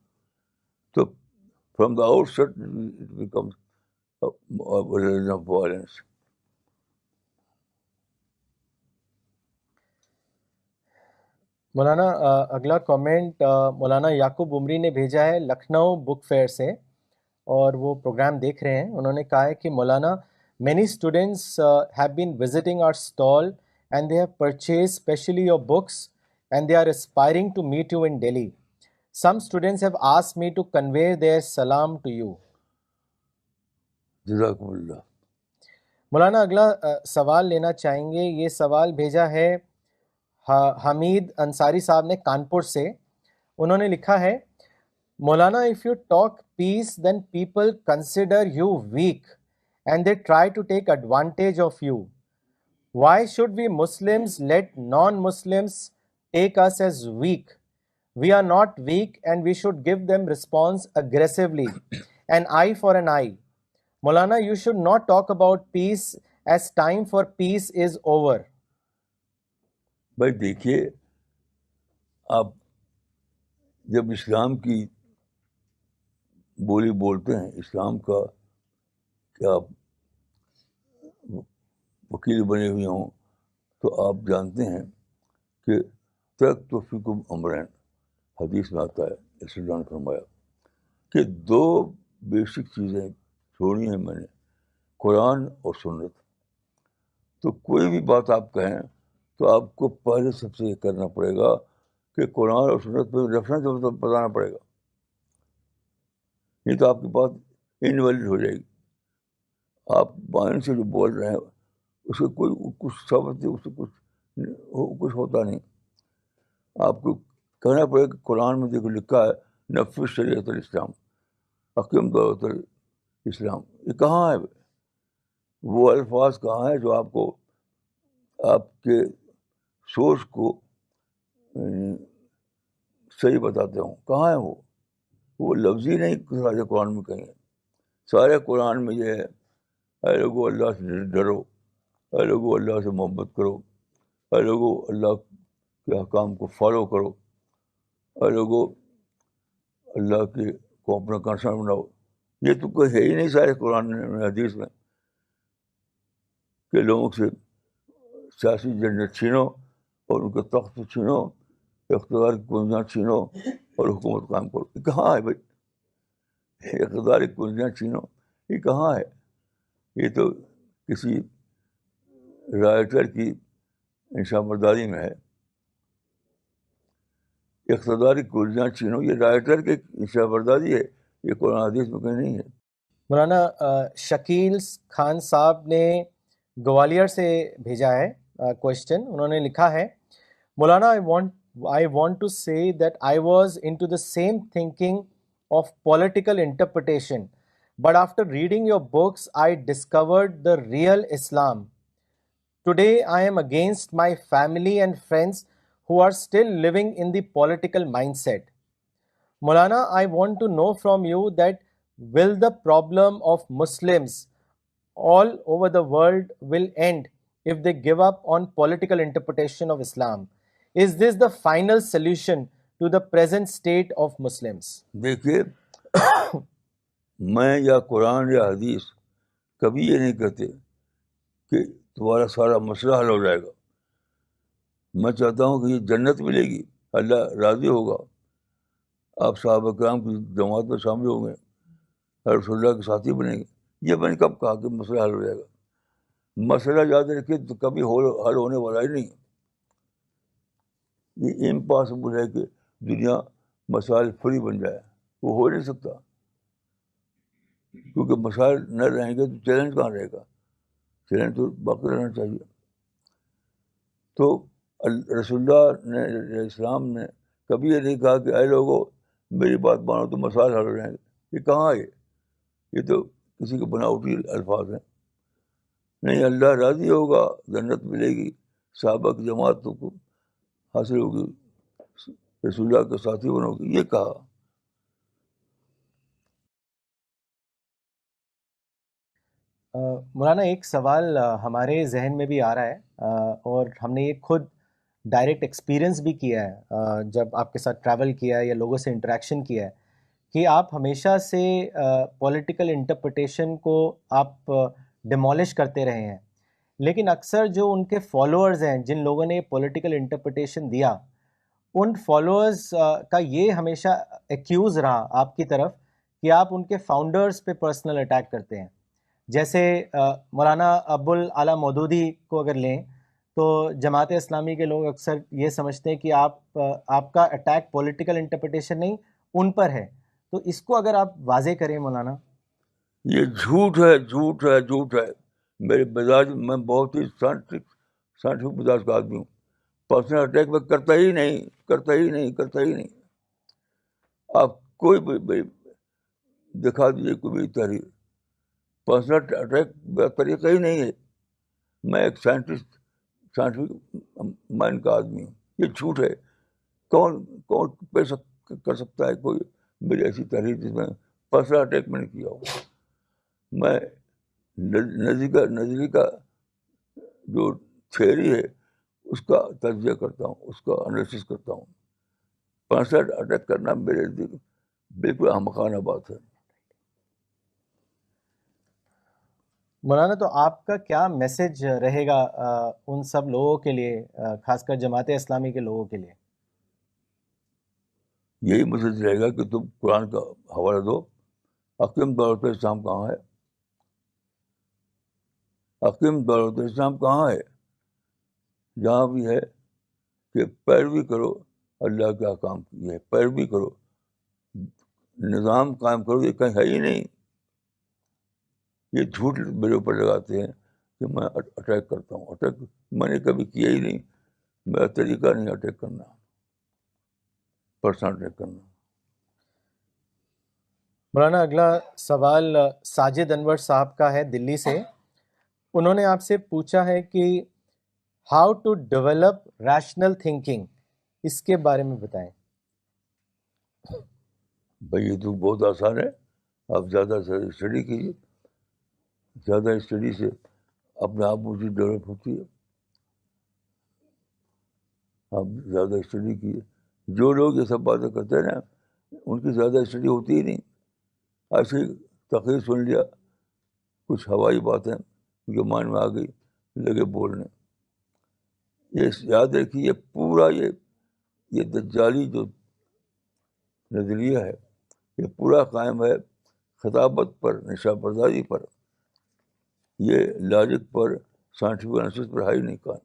تو from the outset it becomes religion of violence. مولانا اگلا کامنٹ مولانا یعقوب عمری نے بھیجا ہے لکھنؤ بک فیئر سے، اور وہ پروگرام دیکھ رہے ہیں. انہوں نے کہا ہے کہ مولانا many students have been visiting our stall and they have purchased specially your books and they are aspiring to meet you in Delhi. Some students have asked me to convey their salam to you. جزاکم اللہ. مولانا اگلا سوال لینا چاہیں گے. یہ سوال بھیجا ہے حمید انصاری صاحب نے کانپور سے. انہوں نے لکھا ہے، مولانا if you talk peace then people consider you weak and they try to take advantage of you. Why should we Muslims let non-Muslims take us as weak? We are not weak and we should give them response aggressively. An eye for an eye. Maulana, you should not talk about peace as time for peace is over. بھائی دیکھیے، آپ جب اسلام کی بولی بولتے ہیں، اسلام کا کہ آپ وکیل بنے ہوئے ہوں، تو آپ جانتے ہیں کہ ترک تو فیکم امرین، حدیث میں آتا ہے، رسول اللہ نے فرمایا کہ 2 بیسک چیزیں چھوڑی ہیں میں نے، قرآن اور سنت. تو کوئی بھی بات آپ کہیں تو آپ کو پہلے سب سے یہ کرنا پڑے گا کہ قرآن اور سنت پہ ریفرنس بتانا پڑے گا، نہیں تو آپ کی بات انویلڈ ہو جائے گی. آپ مائنڈ سے جو بول رہے ہیں اس سے کوئی کچھ ثابت نہیں، اس سے کچھ ہوتا نہیں. آپ کو کہنا پڑے کہ قرآن میں دیکھو لکھا ہے نفذ شریعت الاسلام، اقیم دولت الاسلام. یہ کہاں ہے؟ وہ الفاظ کہاں ہیں جو آپ کو آپ کے سوچ کو صحیح بتاتے ہوں؟ کہاں ہے وہ لفظ ہی نہیں سارے قرآن میں کہیں. سارے قرآن میں یہ ہے، اے لوگو اللہ سے ڈرو، اے لوگو اللہ سے محبت کرو، اے لوگو اللہ کے احکام کو فالو کرو، اے لوگو اللہ کے کو اپنا کنسرن بناؤ. یہ تو کوئی ہے ہی نہیں سارے قرآن میں، حدیث میں، کہ لوگوں سے سیاسی جنڈے چھینو اور ان کے تخت چھینو، اقتدار کی کنجیاں چھینو اور حکومت قائم کرو. یہ کہاں ہے بھائی؟ اقتدار کی کنجیاں چھینو، یہ کہاں ہے؟ یہ تو کسی رائٹر کی انشا برداری میں ہے. اقتدار کی کنجیاں چھینو، یہ رائٹر کی انشا برداری ہے، یہ قرآن حدیث میں کہیں نہیں ہے. مولانا شکیل خان صاحب نے گوالیار سے بھیجا ہے کوشچن. انہوں نے لکھا ہے, مولانا I want to say that I was into the same thinking of political interpretation, but after reading your books I discovered the real Islam. Today I am against my family and friends who are still living in the political mindset. Maulana, I want to know from you that will the problem of Muslims all over the world will end if they give up on political interpretation of Islam? Is this the final solution to the present state of Muslims? دیکھیے, میں یا قرآن یا حدیث کبھی یہ نہیں کہتے کہ تمہارا سارا مسئلہ حل ہو جائے گا. میں چاہتا ہوں کہ یہ جنت ملے گی, اللہ راضی ہوگا, آپ صحابہ کرام کی جماعت میں شامل ہوں گے, رسول اللہ کے ساتھی بنیں گے. یہ میں نے کب کہا کہ مسئلہ حل ہو جائے گا؟ مسئلہ یاد رکھیے تو کبھی حل ہونے والا ہی نہیں. یہ امپاسبل ہے کہ دنیا مسائل فری بن جائے, وہ ہو نہیں سکتا, کیونکہ مسائل نہ رہیں گے تو چیلنج کہاں رہے گا؟ چیلنج تو باقی رہنا چاہیے. تو رسول اللہ نے, اسلام نے کبھی یہ نہیں کہا کہ اے لوگوں میری بات مانو تو مسائل حل ہو جائیں گے. یہ کہاں ہے؟ یہ تو کسی کے بناوٹی الفاظ ہیں. نہیں, اللہ راضی ہوگا, جنت ملے گی, صحابہ کی جماعت کو حاصل ہوگی, رسول اللہ کے ساتھی بنو گی, یہ کہا. مولانا ایک سوال ہمارے ذہن میں بھی آ رہا ہے اور ہم نے یہ خود ڈائریکٹ ایکسپیرئنس بھی کیا ہے جب آپ کے ساتھ ٹریول کیا ہے یا لوگوں سے انٹریکشن کیا ہے, کہ آپ ہمیشہ سے پولیٹیکل انٹرپریٹیشن کو آپ ڈیمولش کرتے رہے ہیں, لیکن اکثر جو ان کے فالوورز ہیں, جن لوگوں نے پولیٹیکل انٹرپریٹیشن دیا, ان فالوورز کا یہ ہمیشہ ایکیوز رہا آپ کی طرف کہ آپ ان کے فاؤنڈرز پہ پرسنل اٹیک کرتے ہیں. جیسے مولانا ابوالعلا مودودی کو اگر لیں تو جماعت اسلامی کے لوگ اکثر یہ سمجھتے ہیں کہ آپ کا اٹیک پولیٹیکل انٹرپریٹیشن نہیں ان پر ہے. تو اس کو اگر آپ واضح کریں مولانا. یہ جھوٹ ہے, جھوٹ ہے, جھوٹ ہے. میرے مزاج میں بہت ہی سائنٹفک مزاج کا آدمی ہوں. پرسنل اٹیک میں کرتا ہی نہیں. آپ کوئی بھی دکھا دیجیے کوئی بھی تحریر, پرسنل اٹیک کا طریقہ ہی نہیں ہے. میں ایک سائنٹفک مائنڈ کا آدمی ہوں. یہ جھوٹ ہے. کون پیش کر سکتا ہے کوئی میری ایسی تحریر جس میں پرسنل اٹیک میں نے کیا ہو؟ میں نظریے کا جو تھیوری ہے اس کا تجزیہ کرتا ہوں, اس کا انالیسس کرتا ہوں. پرسنل اٹیک کرنا میرے لیے بالکل احمقانہ بات ہے. مولانا تو آپ کا کیا میسج رہے گا ان سب لوگوں کے لیے, خاص کر جماعت اسلامی کے لوگوں کے لیے؟ یہی میسج رہے گا کہ تم قرآن کا حوالہ دو. حکیم دولت اسلام کہاں ہے؟ حکیم دولت اسلام کہاں ہے؟ جہاں بھی ہے کہ پیروی کرو اللہ کے احکام کی, ہے پیروی کرو, نظام قائم کرو. یہ کہیں ہے ہی نہیں. یہ جھوٹ میرے اوپر لگاتے ہیں کہ میں اٹیک کرتا ہوں. اٹیک میں نے کبھی کیا ہی نہیں. میرا طریقہ نہیں اٹیک کرنا, پرسنل اٹیک کرنا. مولانا اگلا سوال ساجد انور صاحب کا ہے دلی سے. انہوں نے آپ سے پوچھا ہے کہ how to develop rational thinking, اس کے بارے میں بتائیں. بھائی یہ تو بہت آسان ہے. آپ زیادہ سے زیادہ اسٹڈی کیجیے. زیادہ اسٹڈی سے اپنے آپ مجھے ڈیولپ ہوتی ہے. آپ زیادہ اسٹڈی کیجیے. جو لوگ یہ سب باتیں کرتے ہیں نا, ان کی زیادہ اسٹڈی ہوتی ہی نہیں. ایسے ہی تقریر سن لیا, کچھ ہوائی باتیں ان کے مائنڈ میں آ گئی, لگے بولنے. یہ یاد رکھیے, پورا یہ دجالی جو نظریہ ہے یہ پورا قائم ہے خطابت پر, نشہ برداری پر. یہ لاجک پر, سائنٹیفک انالیسس پر ہے ہی نہیں قائم.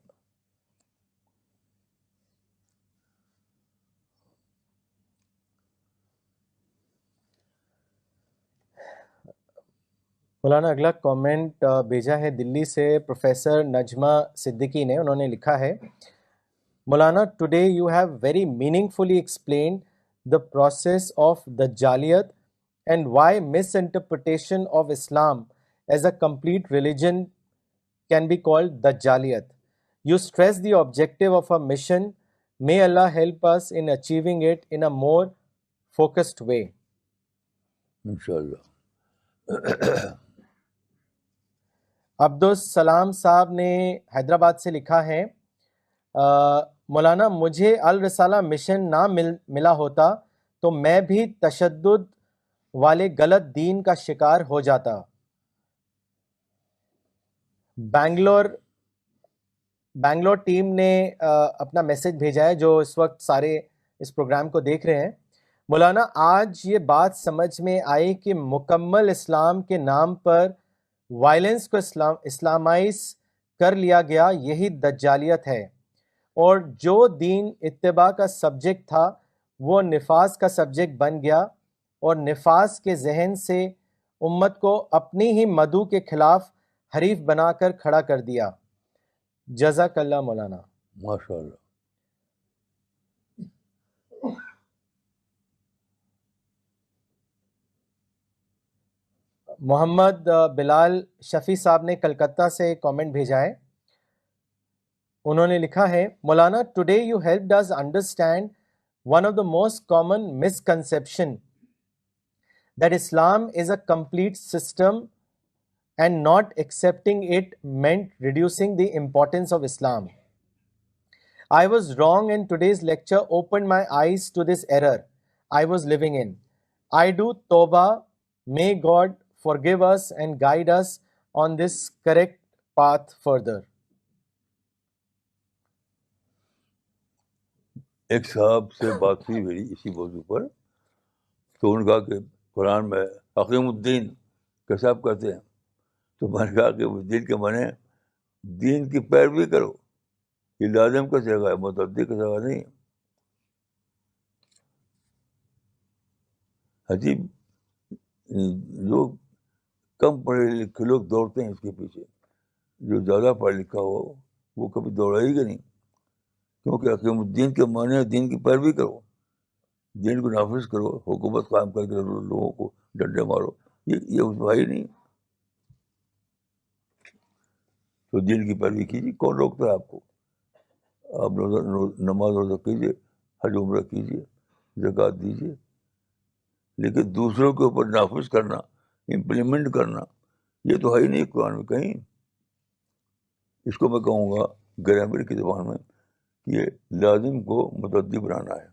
مولانا اگلا کامنٹ بھیجا ہے دلی سے پروفیسر نجمہ صدیقی نے. انہوں نے لکھا ہے Maulana today you have very meaningfully explained the process of دجالیت and why misinterpretation of Islam as a complete religion can be called Dajjaliyat. You stress the objective of our mission. May Allah help us in achieving it in a more focused way. انشاءاللہ. عبدالسلام صاحب نے حیدرآباد سے لکھا ہے مولانا مجھے الرسالہ mission نہ ملا ہوتا تو میں بھی تشدد والے غلط دین کا شکار ہو جاتا. بینگلور ٹیم نے اپنا میسج بھیجا ہے جو اس وقت سارے اس پروگرام کو دیکھ رہے ہیں. مولانا آج یہ بات سمجھ میں آئی کہ مکمل اسلام کے نام پر وائلنس کو اسلامائز کر لیا گیا، یہی دجالیت ہے، اور جو دین اتباع کا سبجیکٹ تھا وہ نفاذ کا سبجیکٹ بن گیا، اور نفاذ کے ذہن سے امت کو اپنی ہی مدعو کے خلاف حریف بنا کر کھڑا کر دیا. جزاک اللہ مولانا. ماشاء اللہ. محمد بلال شفیع صاحب نے کلکتہ سے کامنٹ بھیجا ہے. انہوں نے لکھا ہے Maulana today you helped us understand one of the most common misconception that Islam is a complete system and not accepting it meant reducing the importance of Islam. I was wrong and today's lecture opened my eyes to this error I was living in. I do tawbah. May God forgive us and guide us on this correct path further. ایک صاحب سے بات ہوئی میری اسی موضوع پر، تو انہوں نے کہا کہ قرآن میں حکیم الدین کیسے آپ کہتے ہیں؟ تو میں نے کہا کہ دین کے معنی دین کی پیروی کرو، یہ لازم کا جگہ ہے، متعدی کا جگہ نہیں. عجیب لوگ کم پڑھے لکھے لوگ دوڑتے ہیں اس کے پیچھے، جو زیادہ پڑھا لکھا ہو وہ کبھی دوڑے گا نہیں، کیونکہ حکیم الدین کے معنی ہے دین کی پیروی کرو، دین کو نافذ کرو، حکومت قائم کر کے لوگوں کو ڈنڈے مارو، یہ اس بھائی نہیں. تو دین کی پیروی کیجیے، کون روکتا ہے آپ کو؟ آپ نماز روزہ کیجیے، حج عمرہ کیجیے، زکوٰۃ دیجیے، لیکن دوسروں کے اوپر نافذ کرنا، امپلیمنٹ کرنا، یہ تو ہے ہی نہیں قرآن میں کہیں. اس کو میں کہوں گا گرامر کی زبان میں کہ یہ لازم کو متعدی بنانا ہے.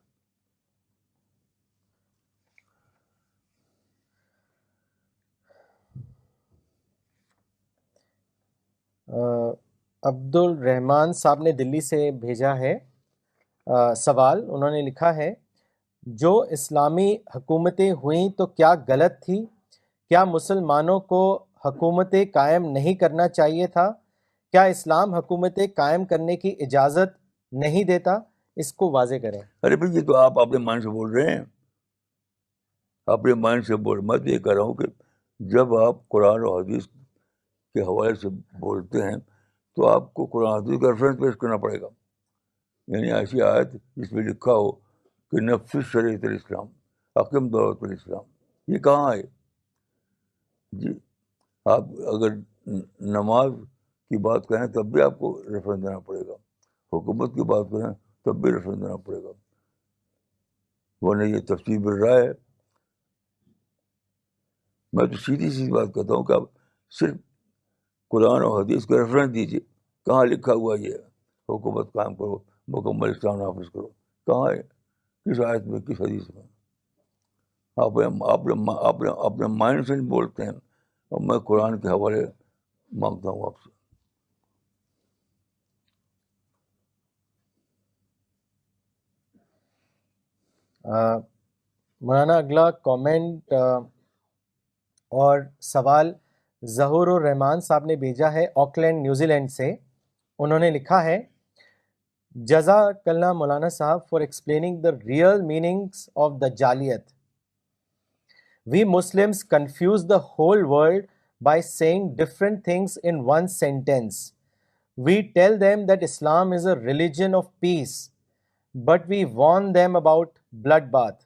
عبد الرحمان صاحب نے دلی سے بھیجا ہے سوال. انہوں نے لکھا ہے جو اسلامی حکومتیں ہوئیں تو کیا غلط تھی؟ کیا مسلمانوں کو حکومتیں قائم نہیں کرنا چاہیے تھا؟ کیا اسلام حکومتیں قائم کرنے کی اجازت نہیں دیتا؟ اس کو واضح کریں. ارے بھائی، یہ تو آپ اپنے مائنڈ سے بول رہے ہیں، اپنے مائنڈ سے میں تو یہ کہہ رہا ہوں کہ جب آپ قرآن و حدیث کے حوالے سے بولتے ہیں تو آپ کو قرآن حدیث کا ریفرنس پیش کرنا پڑے گا. یعنی ایسی آیت جس میں لکھا ہو کہ نفذ شریعت الاسلام، حکم دولت الاسلام، یہ کہاں ہے جی؟ آپ اگر نماز کی بات کریں تب بھی آپ کو ریفرنس دینا پڑے گا، حکومت کی بات کریں تب بھی ریفرنس دینا پڑے گا، ورنہ یہ تفسیر بالرائے ہے. میں تو سیدھی سی بات کہتا ہوں کہ آپ صرف قرآن و حدیث کا ریفرنس دیجیے، کہاں لکھا ہوا یہ حکومت قائم کرو، مکمل اسلام نافذ کرو؟ کہاں ہے؟ کس آیت میں، کس حدیث میں؟ آپ اپنے مائنڈ سے نہیں بولتے ہیں، اور میں قرآن کے حوالے مانگتا ہوں آپ سے. مولانا اگلا کامنٹ اور سوال ظہور الرحمان صاحب نے بھیجا ہے آکلینڈ نیوزی لینڈ سے. انہوں نے لکھا ہے جزاک اللہ Maulana Sahab for explaining the real meanings of دجالیت. We Muslims confuse the whole world by saying different things in one sentence. We tell them that Islam is a religion of peace, but we warn them about bloodbath.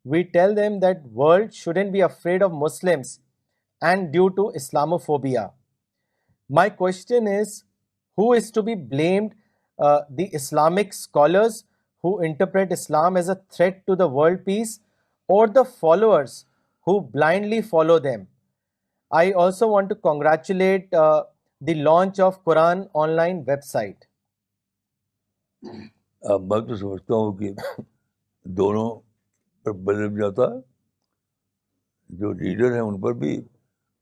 We tell them that world shouldn't be afraid of Muslims and due to Islamophobia. My question is, who is to be blamed? The Islamic scholars who interpret Islam as a threat to the world peace, or the followers who blindly follow them? I also want to congratulate the launch of Quran online website. اب میں تو سمجھتا ہوں کہ دونوں پر بدل جاتا ہے. جو لیڈر ہیں ان پر بھی,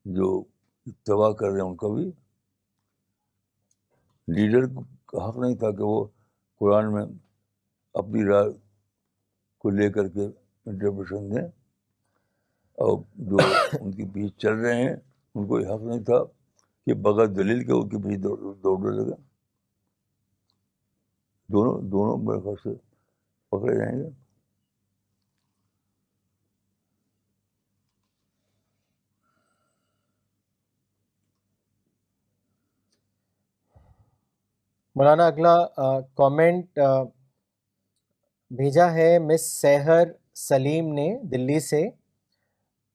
جو اتباع کر رہے ہیں ان کا بھی. لیڈر کا حق نہیں تھا کہ وہ قرآن میں اپنی رائے کو لے کر کے انٹرپریشن دیں, اور جو ان کے پیچھے چل رہے ہیں ان کو یہ حق نہیں تھا کہ بغیر دلیل کے ان کے پیچھے دوڑنے لگے. دونوں میرے خیال سے پکڑے جائیں گے. مولانا اگلا کامنٹ بھیجا ہے مس سحر سلیم نے دلی سے.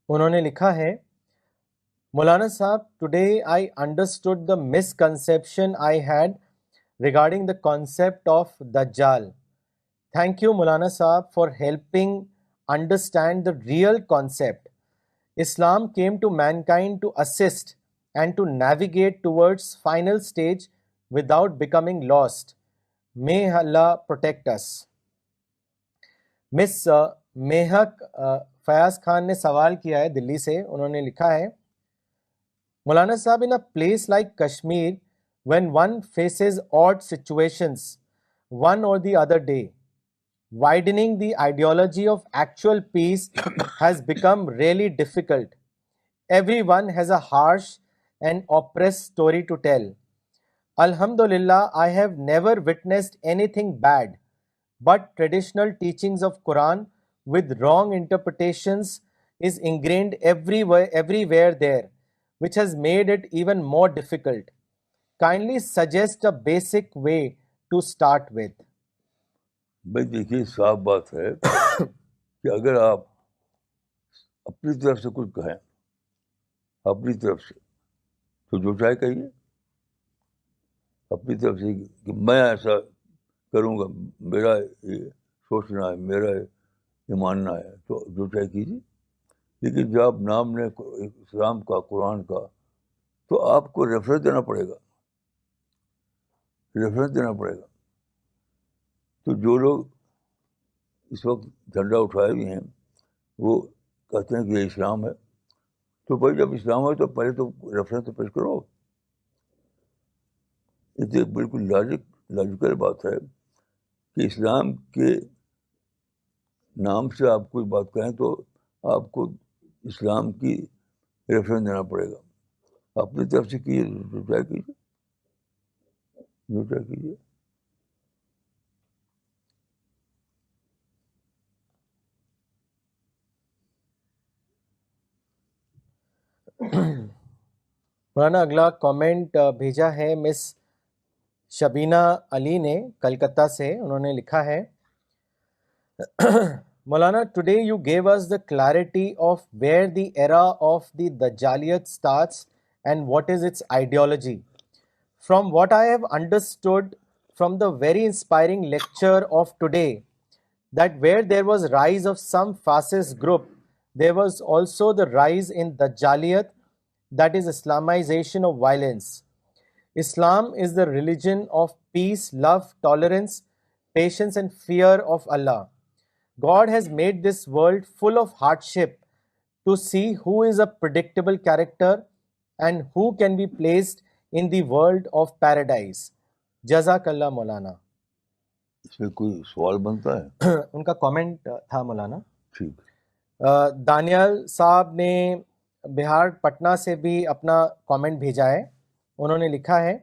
انہوں نے لکھا ہے, مولانا صاحب, today I understood the misconception I had regarding the concept of Dajjal. Thank you, Maulana Sahab, for helping understand the real concept. Islam came to mankind to assist and to navigate towards final stage without becoming lost. May Allah protect us. Miss Mehak Fayyaz Khan نے سوال کیا ہے دلی سے. انہوں نے لکھا ہے, مولانا صاحب, in a place like Kashmir, when one faces odd situations one or the other day, widening the ideology of actual peace has become really difficult. Everyone has a harsh and oppressed story to tell. Alhamdulillah, I have never witnessed anything bad, but traditional teachings of Quran with wrong interpretations is ingrained everywhere there, which has made it even more difficult. Kindly suggest a basic way to start with. بھائی دیکھیے, صاف بات ہے کہ اگر آپ اپنی طرف سے کچھ کہیں, اپنی طرف سے, تو جو چاہے کہیے. اپنی طرف سے کہ میں ایسا کروں گا, میرا یہ سوچنا ہے, میرا یہ ماننا ہے, تو جو چاہے کیجیے. لیکن جب آپ نام لیں اسلام کا, قرآن کا, تو آپ کو ریفرنس دینا پڑے گا. تو جو لوگ اس وقت جھنڈا اٹھائے ہوئے ہیں وہ کہتے ہیں کہ یہ اسلام ہے, تو بھائی جب اسلام ہے تو پہلے تو ریفرنس تو پیش کرو. یہ بالکل لاجیکل بات ہے کہ اسلام کے نام سے آپ کوئی بات کہیں تو آپ کو اسلام کی ریفرنس دینا پڑے گا. اپنی طرف سے کیجیے, جو چاہے کیجیے, جو چاہے کیجیے. مولانا اگلا کامنٹ بھیجا ہے مس شبینہ علی نے کلکتہ سے. انہوں نے لکھا ہے, Maulana, today you give us the clarity of where the era of the Dajjaliyat starts and what is its ideology. From what I have understood from the very inspiring lecture of today, that where there was rise of some fascist group, there was also the rise in Dajjaliyat, that is Islamization of violence. Islam is the religion of peace, love, tolerance, patience and fear of Allah. God has made this world full of hardship to see who is a predictable character and who can be placed in the world of paradise. Jazakallah مولانا. اس میں کوئی سوال بنتا ہے؟ ان کا comment تھا مولانا. ٹھیک. دانیال صاحب نے بہار پٹنہ سے بھی اپنا کامنٹ بھیجا ہے. انہوں نے لکھا ہے,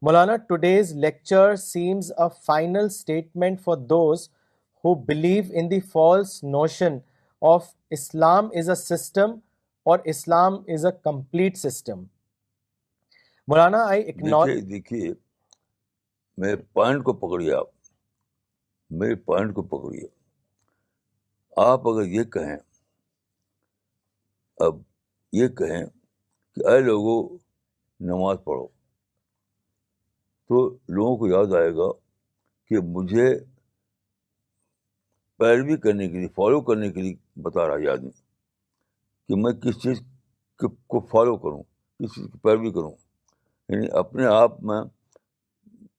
مولانا, today's lecture seems a final statement for those who believe in the false notion of Islam is a system or Islam is a complete system? Maulana, I acknowledge. دیکھیے میرے پوائنٹ کو پکڑیے آپ، میرے پوائنٹ کو پکڑیے. آپ اگر یہ کہیں، اب یہ کہیں کہ اے لوگوں نماز پڑھو، تو لوگوں کو یاد آئے گا کہ مجھے پیروی کرنے کے لیے، فالو کرنے کے لیے بتا رہا ہے یہ آدمی کہ میں کس چیز کو فالو کروں، کس چیز کی پیروی کروں، یعنی اپنے آپ میں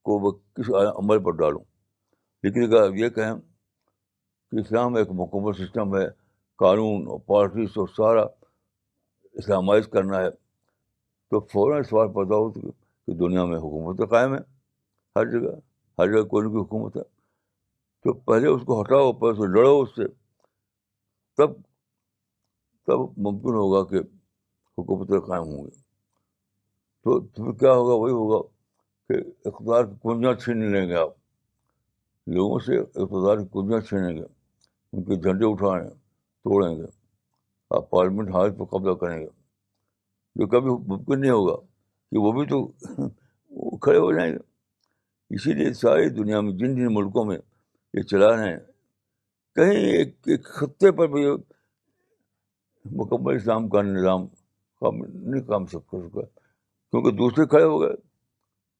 کو وہ کس عمل پر ڈالوں. لیکن اگر آپ یہ کہیں کہ اسلام ایک مکمل سسٹم ہے، قانون اور پالیسیز اور سارا اسلامائز کرنا ہے، تو فوراً سوال پیدا ہو کہ دنیا میں حکومت قائم ہے، ہر جگہ کوئی نہ کوئی حکومت ہے. تو پہلے اس کو ہٹاؤ، پہلے سے لڑو اس سے، تب ممکن ہوگا کہ حکومتیں قائم ہوں گی. تو پھر کیا ہوگا؟ وہی ہوگا کہ اقتدار کی کنجیاں چھین لیں گے آپ، لوگوں سے اقتدار کی کنجیاں چھینیں گے، ان کے جھنڈے اٹھائیں توڑیں گے، آپ پارلیمنٹ ہاؤس پہ قبضہ کریں گے، جو کبھی ممکن نہیں ہوگا کہ وہ بھی تو وہ کھڑے ہو جائیں گے. اسی لیے ساری دنیا میں جن جن ملکوں میں یہ چلا رہے ہیں، کہیں ایک خطے پر بھی مکمل اسلام کا نظام نہیں کام کر سکا، کیونکہ دوسرے کھڑے ہو گئے،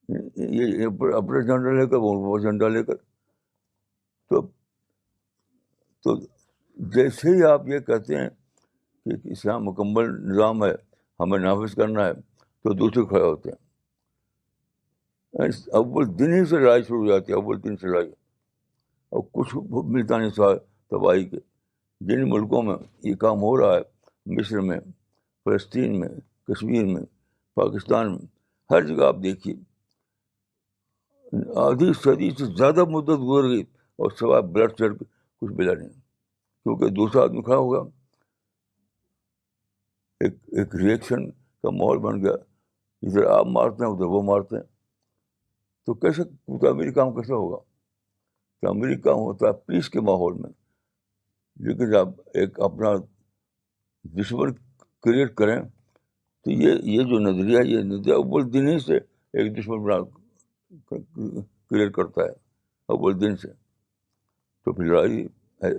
یہ اپنا جھنڈا لے کر، وہ جھنڈا لے کر. تو جیسے ہی آپ یہ کہتے ہیں کہ اسلام مکمل نظام ہے، ہمیں نافذ کرنا ہے، تو دوسرے کھڑے ہوتے ہیں. اول دن ہی سے لڑائی شروع ہو جاتی ہے، اول دن سے لڑائی، اور کچھ ملتا نہیں سوائے تباہی کے. جن ملکوں میں یہ کام ہو رہا ہے، مصر میں، فلسطین میں، کشمیر میں، پاکستان میں، ہر جگہ آپ دیکھیے آدھی صدی سے زیادہ مدت گزر گئی اور سوائے بلڈ شیڈ کچھ ملا نہیں، کیونکہ دوسرا آدمی کھڑا ہوگا، ایک ریئیکشن کا ماحول بن گیا، ادھر آپ مارتے ہیں ادھر وہ مارتے ہیں. تو کیسے تعمیری کام کیسے ہوگا؟ تعمیری کام ہوتا ہے پیس کے ماحول میں. لیکن جب ایک اپنا دشمن کریٹ کریں، تو یہ جو نظریہ، یہ نظریہ اول دن ہی سے ایک دشمن بنا کریٹ کرتا ہے، اول دن سے. تو پھر لڑائی ہے،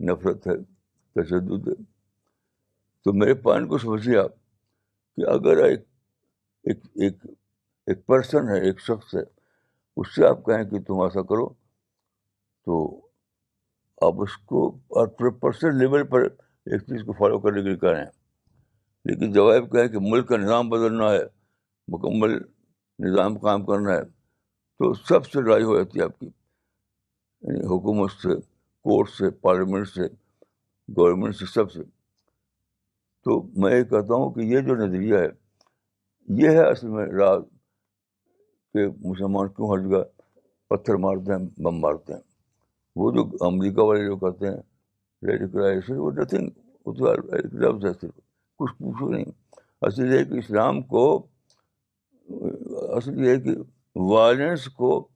نفرت ہے، تشدد ہے. تو میرے پوائنٹ کو سمجھیے آپ کہ اگر ایک پرسن ہے، ایک شخص ہے، اس سے آپ کہیں کہ تم ایسا کرو، تو آپ اس کو پرسنل لیول پر ایک چیز کو فالو کرنے کے لیے کہہ رہے ہیں. لیکن جب آپ کہیں کہ ملک کا نظام بدلنا ہے، مکمل نظام قائم کرنا ہے، تو سب سے لڑائی ہو جاتی ہے آپ کی، یعنی حکومت سے، کورٹ سے، پارلیمنٹ سے، گورنمنٹ سے، سب سے. تو میں یہ کہتا ہوں کہ یہ جو نظریہ ہے، یہ ہے اصل میں راز کہ مسلمان کیوں ہر جگہ پتھر مارتے ہیں، بم مارتے ہیں. وہ جو امریکہ والے جو کہتے ہیں ریڈیکلائزیشن، وہ نتھنگ، وہ تو ایک لفظ ہے، صرف کچھ پوچھو نہیں. اصل یہ ہے کہ اسلام کو، اصل یہ ہے کہ وائلنس کو،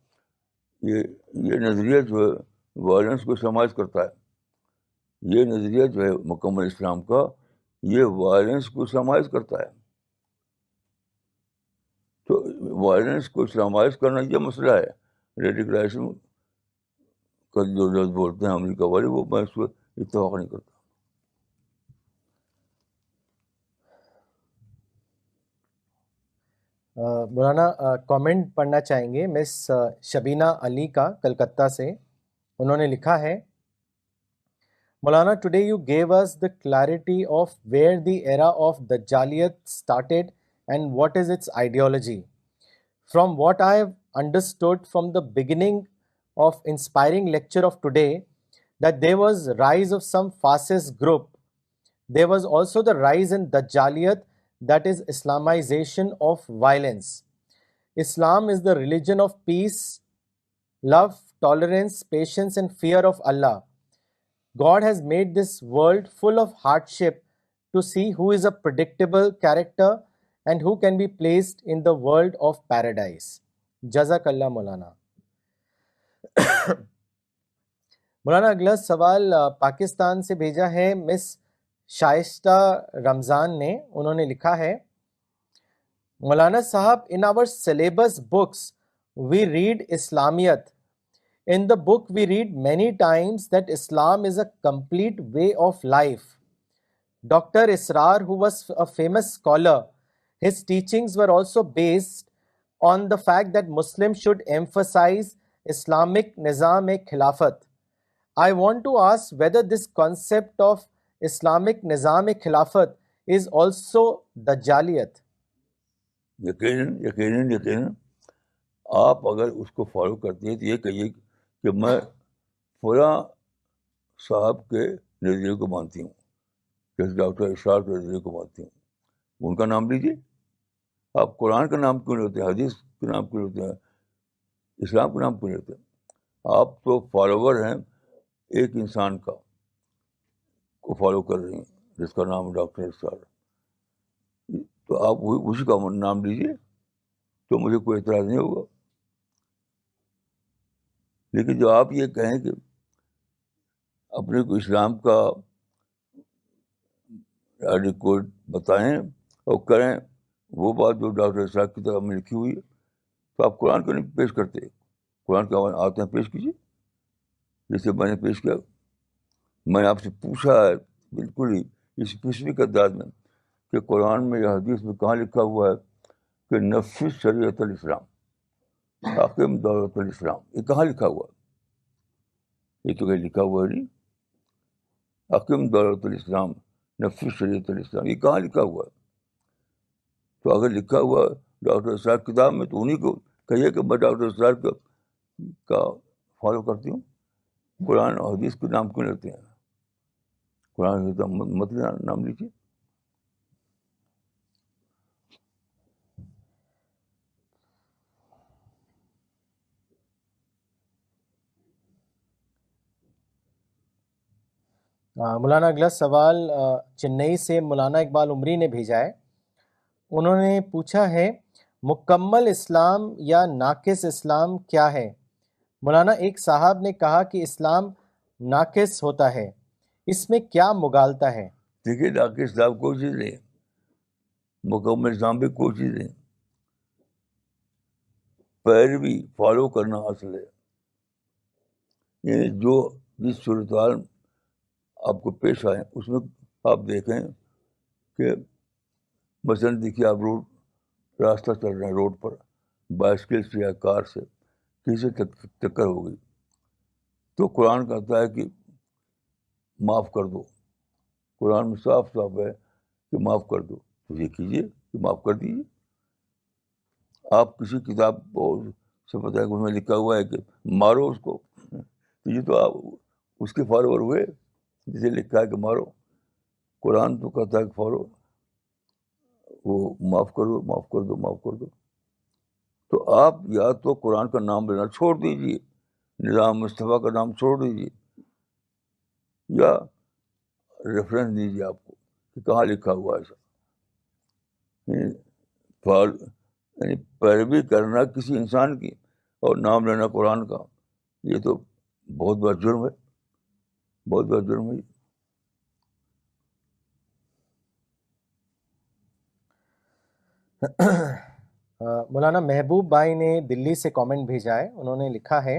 یہ نظریہ جو ہے وائلنس کو سماج کرتا ہے. یہ نظریہ جو ہے مکمل اسلام کا، یہ وائلنس کو اسلامائز کرتا ہے. تو وائلنس کو اسلامائز کرنا یہ مسئلہ ہے. ریڈیکلائزیشن کا جو لفظ بولتے ہیں امریکہ والے، وہ میں اس کو اتفاق نہیں کرتا. مولانا کامنٹ پڑھنا چاہیں گے مس شبینہ علی کا کلکتہ سے. انہوں نے لکھا ہے، Maulana today you give us the clarity of where the era of Dajjaliyat started and what is its ideology. From what I have understood from the beginning of inspiring lecture of today, that there was rise of some fascist group. There was also the rise in Dajjaliyat, that is Islamization of violence. Islam is the religion of peace, love, tolerance, patience and fear of Allah. God has made this world full of hardship to see who is a predictable character and who can be placed in the world of paradise. Jazakallah Maulana. مولانا اگلا سوال پاکستان سے بھیجا ہے مس شائستہ رمضان نے، انہوں نے لکھا ہے مولانا صاحب in our syllabus books we read Islamiyat. In the book we read many times that Islam is a complete way of life. Dr. Israr, who was a famous scholar, his teachings were also based on the fact that Muslims should emphasize Islamic Nizam-e-Khilafat. I want to ask whether this concept of Islamic Nizam-e-Khilafat is also Dajjaliyat. یقیناً آپ اگر اس کو follow کرتے ہیں تو یہ کہیے کہ میں فلاں صاحب کے نظریے کو مانتی ہوں، جیسے ڈاکٹر اسرار کے نظریے کو مانتی ہوں، ان کا نام لیجیے. آپ قرآن کا نام کیوں لیتے ہیں، حدیث کے نام کیوں لیتے ہیں، اسلام کا نام کیوں لیتے ہیں؟ آپ تو فالوور ہیں ایک انسان کا کو فالو کر رہے ہیں جس کا نام ڈاکٹر اسرار. تو آپ اسی کا نام لیجیے تو مجھے کوئی اعتراض نہیں ہوگا. لیکن جو آپ یہ کہیں کہ اپنے کو اسلام کا کوڈ بتائیں اور کریں وہ بات جو ڈاکٹر اسحاق کی کتاب میں لکھی ہوئی ہے، تو آپ قرآن کو نہیں پیش کرتے. قرآن کے آتے ہیں پیش کیجیے، جیسے میں نے پیش کیا. میں نے آپ سے پوچھا ہے بالکل ہی اسپیسیفک انداز میں کہ قرآن میں یا حدیث میں کہاں لکھا ہوا ہے کہ نفذ شریعت الاسلام، حاکم دولت الاسلام، یہ کہاں لکھا ہوا ہے؟ یہ تو کہیں لکھا ہوا ہے نہیں. حاکم دولت الاسلام، نفذ شریعت الاسلام، یہ کہاں لکھا ہوا ہے؟ تو اگر لکھا ہوا ڈاکٹر اسحاق کتاب میں تو انہیں کو کہیے کہ میں ڈاکٹر اسحاق کا فالو کرتی ہوں. قرآن اور حدیث کے نام کیوں لیتے ہیں؟ قرآن حدیث مت نام لیجیے. مولانا اگلا سوال چنئی سے مولانا اقبال عمری نے بھیجا ہے. انہوں نے پوچھا ہے مکمل اسلام یا ناقص اسلام کیا ہے؟ مولانا ایک صاحب نے کہا کہ اسلام ناقص ہوتا ہے، اس میں کیا مغالطہ ہے؟ دیکھیے ناقص اسلام کوئی چیز نہیں، مکمل اسلام بھی کوئی چیز نہیں. پیروی فالو کرنا اصل ہے. یعنی جو جس صورتحال آپ کو پیش آئے اس میں آپ دیکھیں کہ مثلاً دیکھیے آپ راستہ چل رہے ہیں، روڈ پر بائسکل سے یا کار سے کسی سے ٹکر ہو گئی تو قرآن کہتا ہے کہ معاف کر دو. قرآن میں صاف صاف ہے کہ معاف کر دو، تو یہ کیجیے کہ معاف کر دیجیے. آپ کسی کتاب سے پتہ ہے کہ اس میں لکھا ہوا ہے کہ مارو اس کو، تو یہ تو آپ اس کے فالوور ہوئے جسے لکھا ہے کہ مارو. قرآن تو کہتا ہے کہ فالو وہ معاف کر دو، معاف کر دو، معاف کر دو. تو آپ یا تو قرآن کا نام لینا چھوڑ دیجیے، نظام مصطفیٰ کا نام چھوڑ دیجیے، یا ریفرنس دیجیے آپ کو کہ کہاں لکھا ہوا ایسا. یعنی پیروی کرنا کسی انسان کی اور نام لینا قرآن کا، یہ تو بہت بڑا جرم ہے، بہت بڑا جرم ہے. مولانا محبوب بھائی نے دلی سے کامنٹ بھیجا ہے. انہوں نے لکھا ہے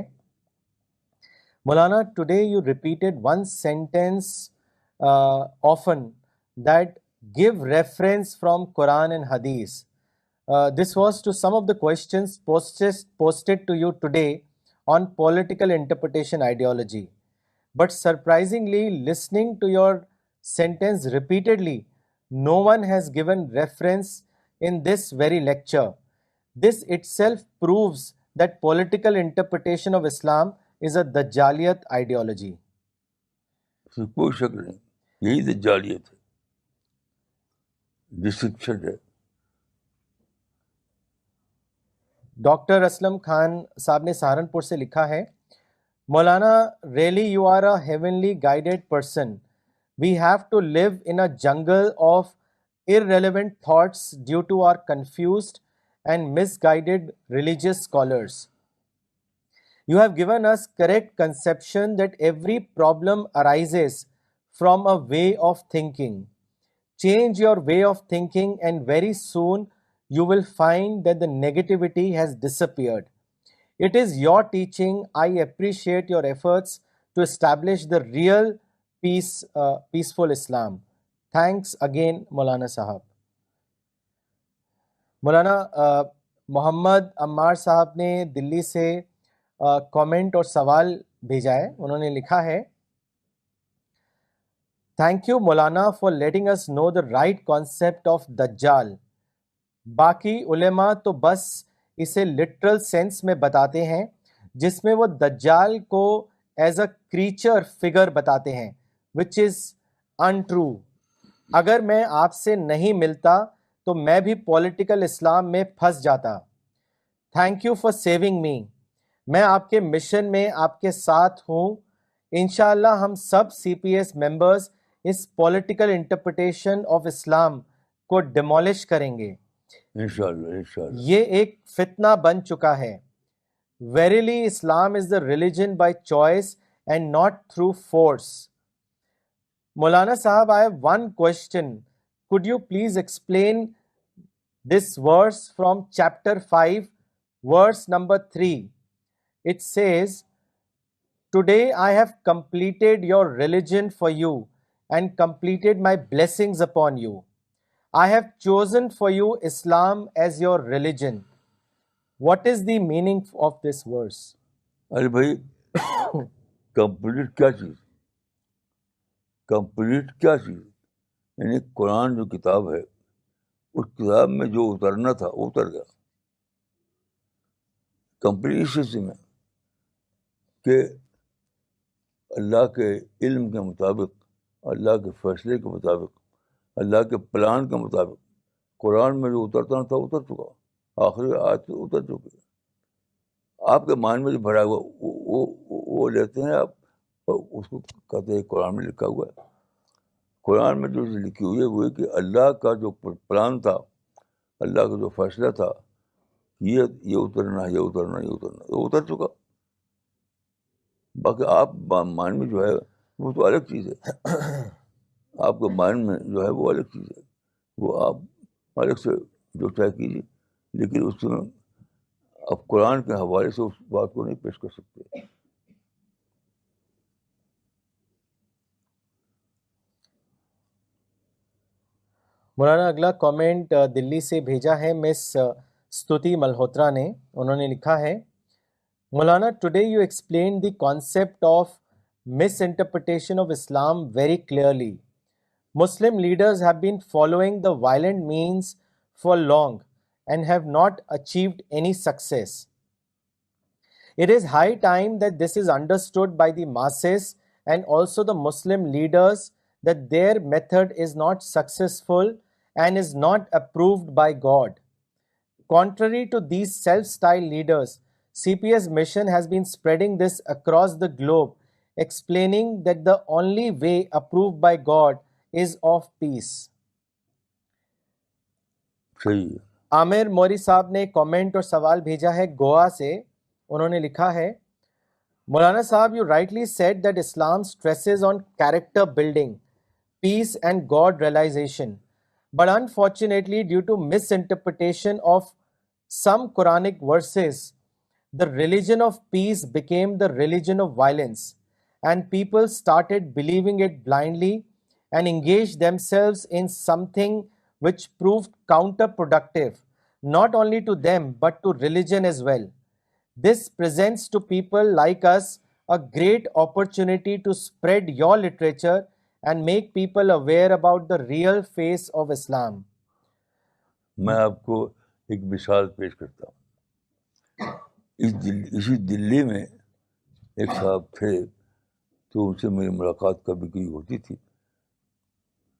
Maulana today you repeated one sentence often that give reference from Quran and Hadith. This was to some of the questions posted to you today on political interpretation ideology. But surprisingly, listening to your sentence repeatedly, no one has given reference in this very lecture. This itself proves that political interpretation of Islam is a Dajjaliyat ideology. کوئی شک نہیں، یہی دجالیت ہے، description ہے. Doctor Aslam Khan صاحب نے سہارنپور سے لکھا ہے Maulana really you are a heavenly guided person. We have to live in a jungle of irrelevant thoughts due to our confused and misguided religious scholars. You have given us correct conception that every problem arises from a way of thinking. Change your way of thinking, and very soon you will find that the negativity has disappeared. It is your teaching. I appreciate your efforts to establish the real peaceful Islam. Thanks again, Maulana Sahab. مولانا محمد عمار صاحب نے دلی سے comment اور سوال بھیجا ہے. انہوں نے لکھا ہے, تھینک یو مولانا for letting us know the right concept of دجال. باقی علماء تو بس اسے لٹرل سینس میں بتاتے ہیں, جس میں وہ دجال کو ایز اے کریچر فگر بتاتے ہیں, وچ از انٹرو. اگر میں آپ سے نہیں ملتا تو میں بھی پولیٹیکل اسلام میں پھنس جاتا. تھینک یو فار سیونگ می. میں آپ کے مشن میں آپ کے ساتھ ہوں. انشاءاللہ ہم سب سی پی ایس ممبرز اس پولیٹیکل انٹرپریٹیشن آف اسلام کو ڈیمولش کریں گے. انشاءاللہ. یہ ایک فتنہ بن چکا ہے. Verily Islam is the religion by choice and not through force. Maulana Sahab, I have one question. Could you please explain this verse from chapter 5, verse number 3? It says, today I have completed your religion for you and completed my blessings upon you. I have chosen for you Islam as your religion. What is the meaning of this verse? ارے بھائی, complete کیا چیز, complete کیا چیز؟ یعنی قرآن جو کتاب ہے, اس کتاب میں جو اترنا تھا وہ اتر گیا. کمپلیٹ اس چیز میں کہ اللہ کے علم کے مطابق, اللہ کے فیصلے کے مطابق, اللہ کے پلان کے مطابق قرآن میں جو اترنا تھا اتر چکا. آخری آج اتر چکے. آپ کے مائنڈ میں جو بھرا ہوا وہ لیتے ہیں آپ, اس کو کہتے ہیں قرآن میں لکھا ہوا ہے. قرآن میں جو لکھی ہوئی ہے وہ کہ اللہ کا جو پلان تھا, اللہ کا جو فیصلہ تھا, یہ اترنا, یہ اترنا, یہ اترنا, وہ اتر چکا. باقی آپ مائنڈ میں جو ہے وہ تو الگ چیز ہے. آپ کے مائنڈ میں جو ہے وہ الگ چیز ہے, وہ آپ الگ سے جو چاہے کیجیے, لیکن اس میں اب قرآن کے حوالے سے اس بات کو نہیں پیش کر سکتے. مولانا اگلا کامنٹ دلی سے بھیجا ہے مس ستوتی ملہوترا نے. انہوں نے لکھا ہے, Maulana today you explain the concept of miss interpretation of Islam very clearly. Muslim leaders have been following the violent means for long and have not achieved any success. It is high time that this is understood by the masses and also the Muslim leaders, that their method is not successful and is not approved by God. Contrary to these self-styled leaders, CPS mission has been spreading this across the globe, explaining that the only way approved by God is of peace. صحیح ہے. عامر موری صاحب نے comment اور سوال بھیجا ہے گوا سے. انہوں نے لکھا ہے, مولانا صاحب, you rightly said that Islam stresses on character building, peace and God realization. But unfortunately, due to misinterpretation of some Quranic verses, the religion of peace became the religion of violence, and people started believing it blindly and engaged themselves in something which proved counterproductive, not only to them but to religion as well. This presents to people like us a great opportunity to spread your literature and make people aware about the real face of Islam. میں آپ کو ایک مثال پیش کرتا ہوں. اسی دلی میں ایک صاحب تھے, تو ان سے میری ملاقات کبھی کبھی ہوتی تھی.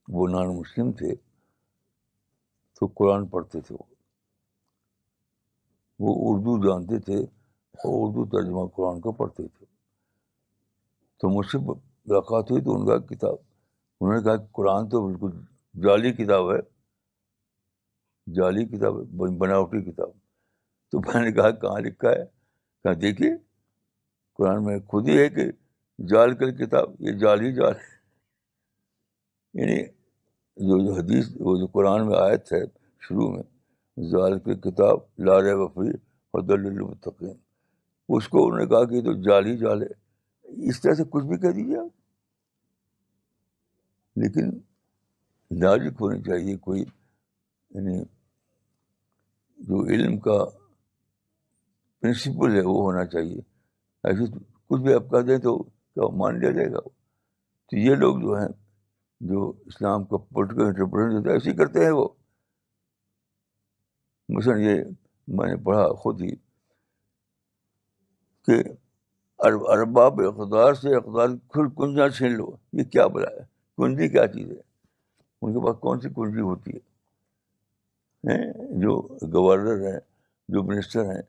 وہ نان مسلم تھے, تو قرآن پڑھتے تھے. وہ اردو جانتے تھے اور اردو ترجمہ قرآن کا پڑھتے تھے. تو مجھ سے ملاقات ہوئی تو ان کا کتاب, انہوں نے کہا قرآن تو بالکل جعلی کتاب ہے, جعلی کتاب ہے, بناوٹی کتاب. تو میں نے کہا کہاں لکھا ہے؟ کہا دیکھیے قرآن میں خود ہی ہے کہ جال کر کتاب, یہ جال ہی جال ہے. یعنی جو حدیث وہ جو قرآن میں آیت ہے شروع میں، ذالک کتاب لا ریب فیہ ھدی للمتقین، اس کو انہوں نے کہا کہ یہ تو جال ہے. اس طرح سے کچھ بھی کہہ دیجیے آپ، لیکن لاجک ہونی چاہیے کوئی، یعنی جو علم کا پرنسپل ہے وہ ہونا چاہیے. ایسے کچھ بھی آپ کہہ دیں تو کیا مان لیا جائے گا؟ تو یہ لوگ جو ہیں جو اسلام کا پولیٹیکل انٹرپریٹیشن ہوتا ہے ایسے ہی کرتے ہیں وہ. مثلاً یہ میں نے پڑھا خود ہی کہ ارباب اقتدار سے اقتدار کھل کنجیاں چھین لو. یہ کیا بلا ہے؟ کنجی کیا چیز ہے؟ ان کے پاس کون سی کنجی ہوتی ہے؟ جو گورنر ہیں، جو منسٹر ہیں،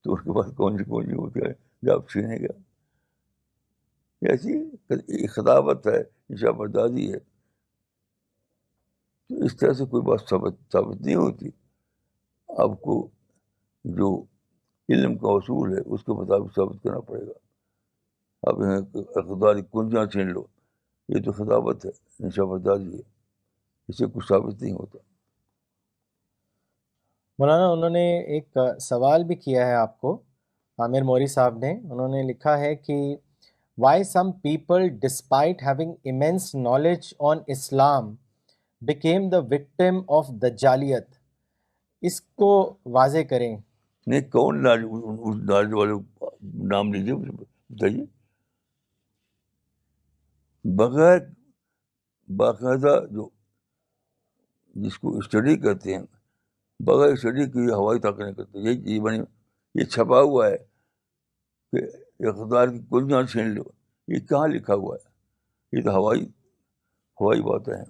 تو اس کے پاس کون سی کنجی ہوتی ہے جو آپ چھینے گا؟ ایسی خطابت ہے، انشا بردازی ہے. تو اس طرح سے کوئی بات ثابت نہیں ہوتی. آپ کو جو علم کا اصول ہے اس کے مطابق ثابت کرنا پڑے گا. آپ اقتدار کنجیاں چھین لو، یہ تو خطابت ہے، انشا بردازی ہے، اس سے کچھ ثابت نہیں ہوتا. مولانا انہوں نے ایک سوال بھی کیا ہے آپ کو، عامر موری صاحب نے. انہوں نے لکھا ہے کہ why some people despite having immense knowledge on Islam became the victim of دجالیت. اس کو واضح کریں. نہیں، کون اس نالج والے نام لیجیے، مجھے بتائیے. بغیر باقاعدہ جو جس کو اسٹڈی کہتے ہیں، بغیر اسٹڈی کی ہوائی طاقت نہیں کرتے. یہی چیز بنی، یہ چھپا ہوا ہے کہ اقتدار کی کنجیاں چھین لو. یہ کہاں لکھا ہوا ہے؟ یہ تو ہوائی باتیں ہیں.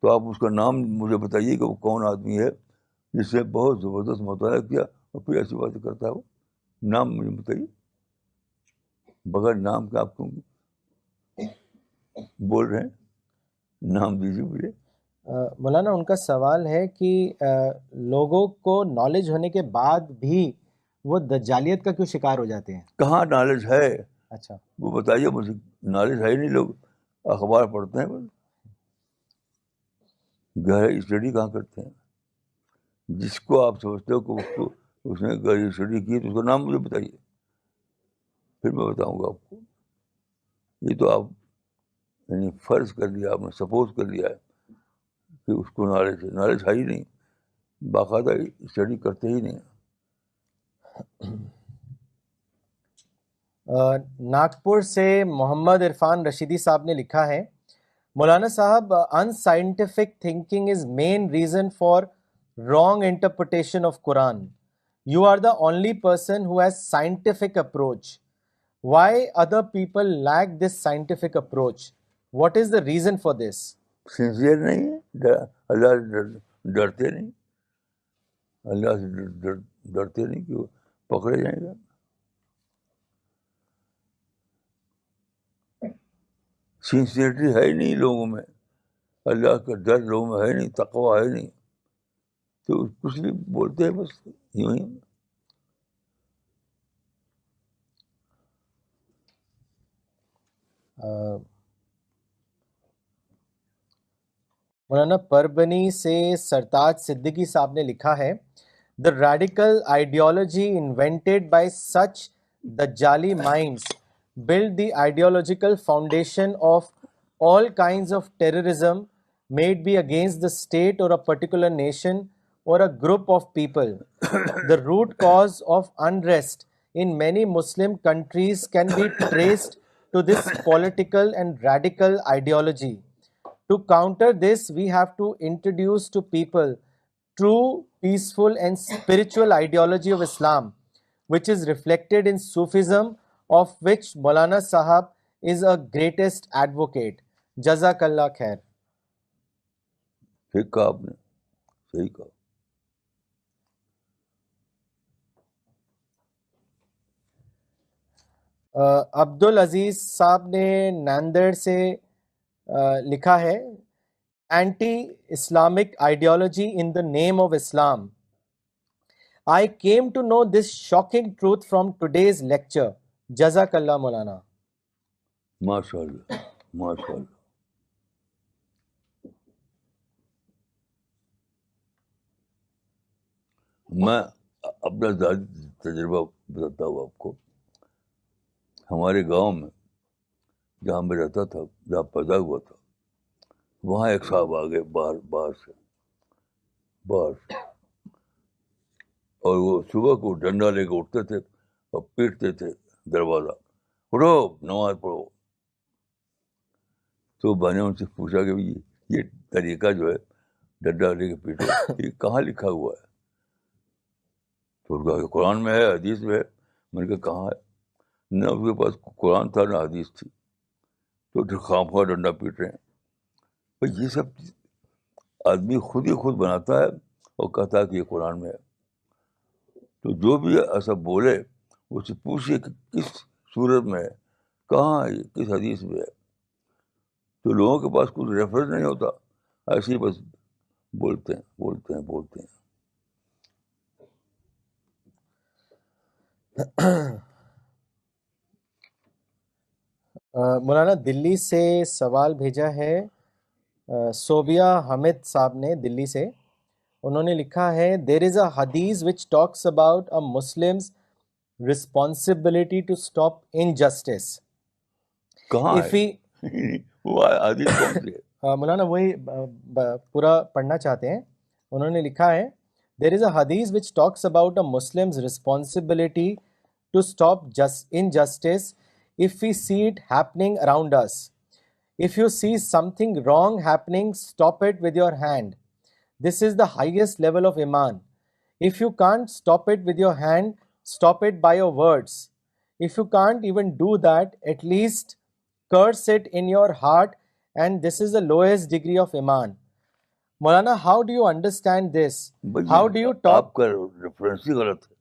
تو آپ اس کا نام مجھے بتائیے کہ وہ کون آدمی ہے جس سے بہت زبردست مطالعہ کیا اور پھر ایسی باتیں کرتا ہے وہ. نام مجھے بتائیے. بغیر نام کے آپ کو بول رہے ہیں؟ نام دیجیے مجھے. مولانا ان کا سوال ہے کہ لوگوں کو نالج ہونے کے بعد بھی وہ دجالیت کا کیوں شکار ہو جاتے ہیں؟ کہاں نالج ہے؟ اچھا، وہ بتائیے مجھے. نالج ہے ہی نہیں. لوگ اخبار پڑھتے ہیں بس، گہری اسٹڈی کہاں کرتے ہیں؟ جس کو آپ سمجھتے ہو کہ اس نے گہری اسٹڈی کی تو اس کا نام مجھے بتائیے، پھر میں بتاؤں گا آپ کو. یہ تو آپ یعنی فرض کر لیا آپ نے، سپوز کر لیا ہے کہ اس کو نالج ہے. نالج ہے ہی نہیں، باقاعدہ اسٹڈی کرتے ہی نہیں. ناگپور سے محمد عرفان رشیدی صاحب نے لکھا ہے، مولانا صاحب unscientific thinking is main reason for wrong interpretation of Quran. You are the only person who has scientific approach. Why other people lack this scientific approach? What is the reason for this? Sincere نہیں ہے، اللہ سے ڈرتے نہیں، اللہ سے ڈرتے نہیں کہ وہ پکڑے جائیں گے. سنسیئرٹی ہے ہی نہیں لوگوں میں، اللہ کا ڈر لوگوں میں ہے نہیں، تقویٰ ہے نہیں، تو کچھ بھی بولتے ہیں بس یوں ہی. مولانا پربنی سے سرتاج صدیقی صاحب نے لکھا ہے، the radical ideology invented by such dajjali minds build the ideological foundation of all kinds of terrorism, may it be against the state or a particular nation or a group of people. The root cause of unrest in many Muslim countries can be traced to this political and radical ideology. To counter this, we have to introduce to people true, peaceful and spiritual ideology of Islam, which is reflected in Sufism, of which Maulana Sahab is a greatest advocate. Jazakallah khair. ٹھیک کہا آپ نے، صحیح کہا. عبد العزیز صاحب نے ناندیڑ سے لکھا ہے، anti Islamic ideology in the name of Islam. I came to know this shocking truth from today's lecture. Jazakallah Maulana. ماشاء اللہ، ماشاء اللہ. میں اپنا ذاتی تجربہ بتاتا ہوں آپ کو. ہمارے گاؤں میں جہاں میں رہتا تھا, جہاں پیدا ہوا تھا, وہاں ایک صاحب آ گئے باہر سے, اور وہ صبح کو ڈنڈا لے کے اٹھتے تھے اور پیٹتے تھے دروازہ, اٹھو نماز پڑھو. تو میں نے ان سے پوچھا کہ یہ طریقہ جو ہے ڈنڈا لے کے پیٹو, یہ کہاں لکھا ہوا ہے؟ تو ان کا قرآن میں ہے, حدیث میں ہے. میں نے کہا کہاں ہے؟ نہ اس کے پاس قرآن تھا نہ حدیث تھی, تو خواہ ڈنڈا پیٹ رہے ہیں. یہ سب آدمی خود ہی خود بناتا ہے اور کہتا ہے کہ یہ قرآن میں ہے. تو جو بھی ایسا بولے اس سے پوچھیے کہ کس صورت میں ہے, کہاں ہے, کس حدیث میں ہے. تو لوگوں کے پاس کچھ ریفرنس نہیں ہوتا, ایسے ہی بس بولتے ہیں. مولانا دلی سے سوال بھیجا ہے صوبیہ حامد صاحب نے دلی سے. انہوں نے لکھا ہے دیر is a hadith which talks about a Muslim's responsibility to stop injustice. کہاں If we ہے وہ حدیث کون سی ہے؟ مولانا وہی پورا پڑھنا چاہتے ہیں. انہوں نے لکھا ہے there is a hadith which talks about a Muslim's responsibility to stop injustice if we see it happening around us. If you see something wrong happening, stop it with your hand. This is the highest level of iman. If you can't stop it with your hand, stop it by your words. If you can't even do that, at least curse it in your heart, and this is the lowest degree of iman. Maulana, how do you understand this? How do you talk? آپ کا reference ہی غلط ہے.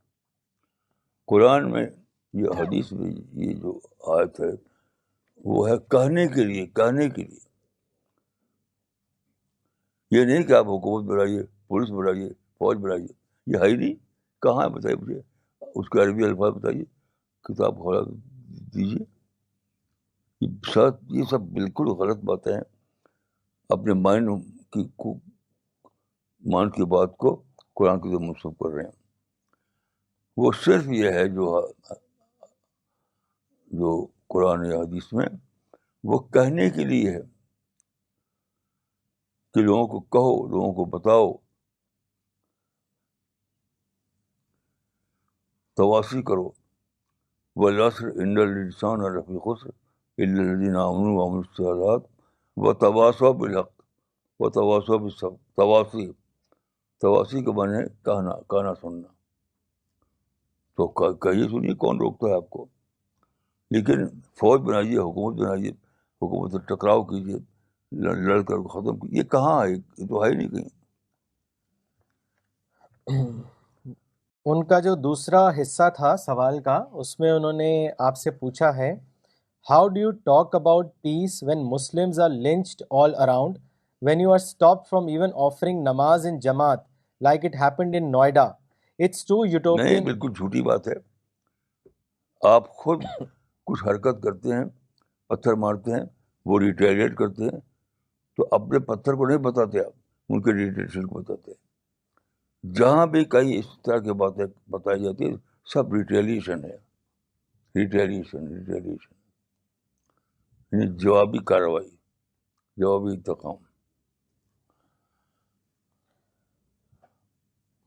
قرآن میں یہ حدیث میں یہ جو آیت ہے وہ ہے کہنے کے لیے. یہ نہیں کہ آپ حکومت بنائیے, پولیس بنائیے, فوج بنائیے. یہ ہے ہی نہیں. کہاں ہے بتائیے مجھے, اس کے عربی الفاظ بتائیے, کتاب کھولا دیجیے. یہ سب بالکل غلط باتیں ہیں. اپنے مائنڈ کی بات کو قرآن کی طرف منسوخ کر رہے ہیں. وہ صرف یہ ہے جو قرآن یا حدیث میں وہ کہنے کے لیے ہے کہ لوگوں کو کہو, لوگوں کو بتاؤ, تواصی کرو. والعصر ان الانسان لفی خسر الا الذین آمنوا وعملوا الصالحات وتواصوا بالحق وتواصوا بالصبر. تواصی کے معنی ہے کہنا سننا. تو کہیے سنیے, کون روکتا ہے آپ کو؟ لیکن فوج بنائیے, حکومت بنائیے, حکومت سے ٹکراؤ کیجیے, لڑ کر ختم کیجیے. یہ کہاں ہے؟ یہ تو ہے ہی نہیں کہیں. ان کا جو دوسرا حصہ تھا سوال کا, اس میں انہوں نے آپ سے پوچھا ہے how do you talk about peace when Muslims are lynched all around, when you are stop from even offering namaz in jamaat like it happened in Noida. It's too نہیں, یوٹوپین. بالکل جھوٹی بات ہے. آپ خود کچھ حرکت کرتے ہیں, پتھر مارتے ہیں, وہ ریٹیلیٹ کرتے ہیں, تو اپنے پتھر کو نہیں بتاتے آپ, ان کے ریٹیلیشن کو بتاتے ہیں. جہاں بھی کہیں اس طرح کی باتیں بتائی جاتی ہے سب ریٹیلیشن ہے. ریٹیلیشن یعنی جوابی کارروائی, جوابی انتقام.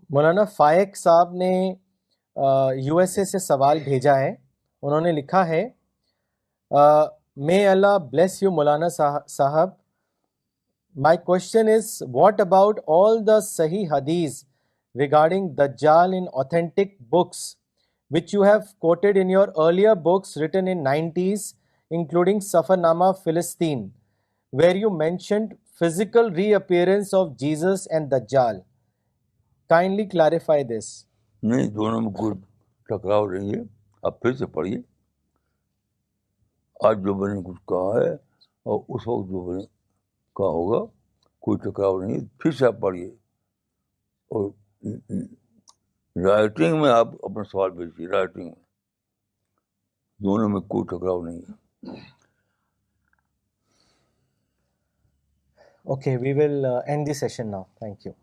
مولانا فائق صاحب نے یو ایس اے سے سوال بھیجا ہے. انہوں نے لکھا ہے may Allah bless you مولانا صاحب. My question is, what about all the Sahih Hadith regarding Dajjal in authentic books, which you have quoted in your earlier books written in 90s, including Safarnama Philistine, where you mentioned physical reappearance of Jesus and Dajjal? Kindly clarify this. نہیں, دونوں میں کوئی ٹکراؤ نہیں ہے. آپ پھر سے پڑھیے. آج جو میں نے کچھ کہا ہے اور اس وقت جو میں نے کہا ہوگا کوئی ٹکراؤ نہیں ہے. پھر سے آپ پڑھیے اور رائٹنگ میں آپ اپنا سوال بھیجیے. رائٹنگ میں دونوں میں کوئی ٹکراؤ نہیں ہے. Okay, we will end the session now. Thank you.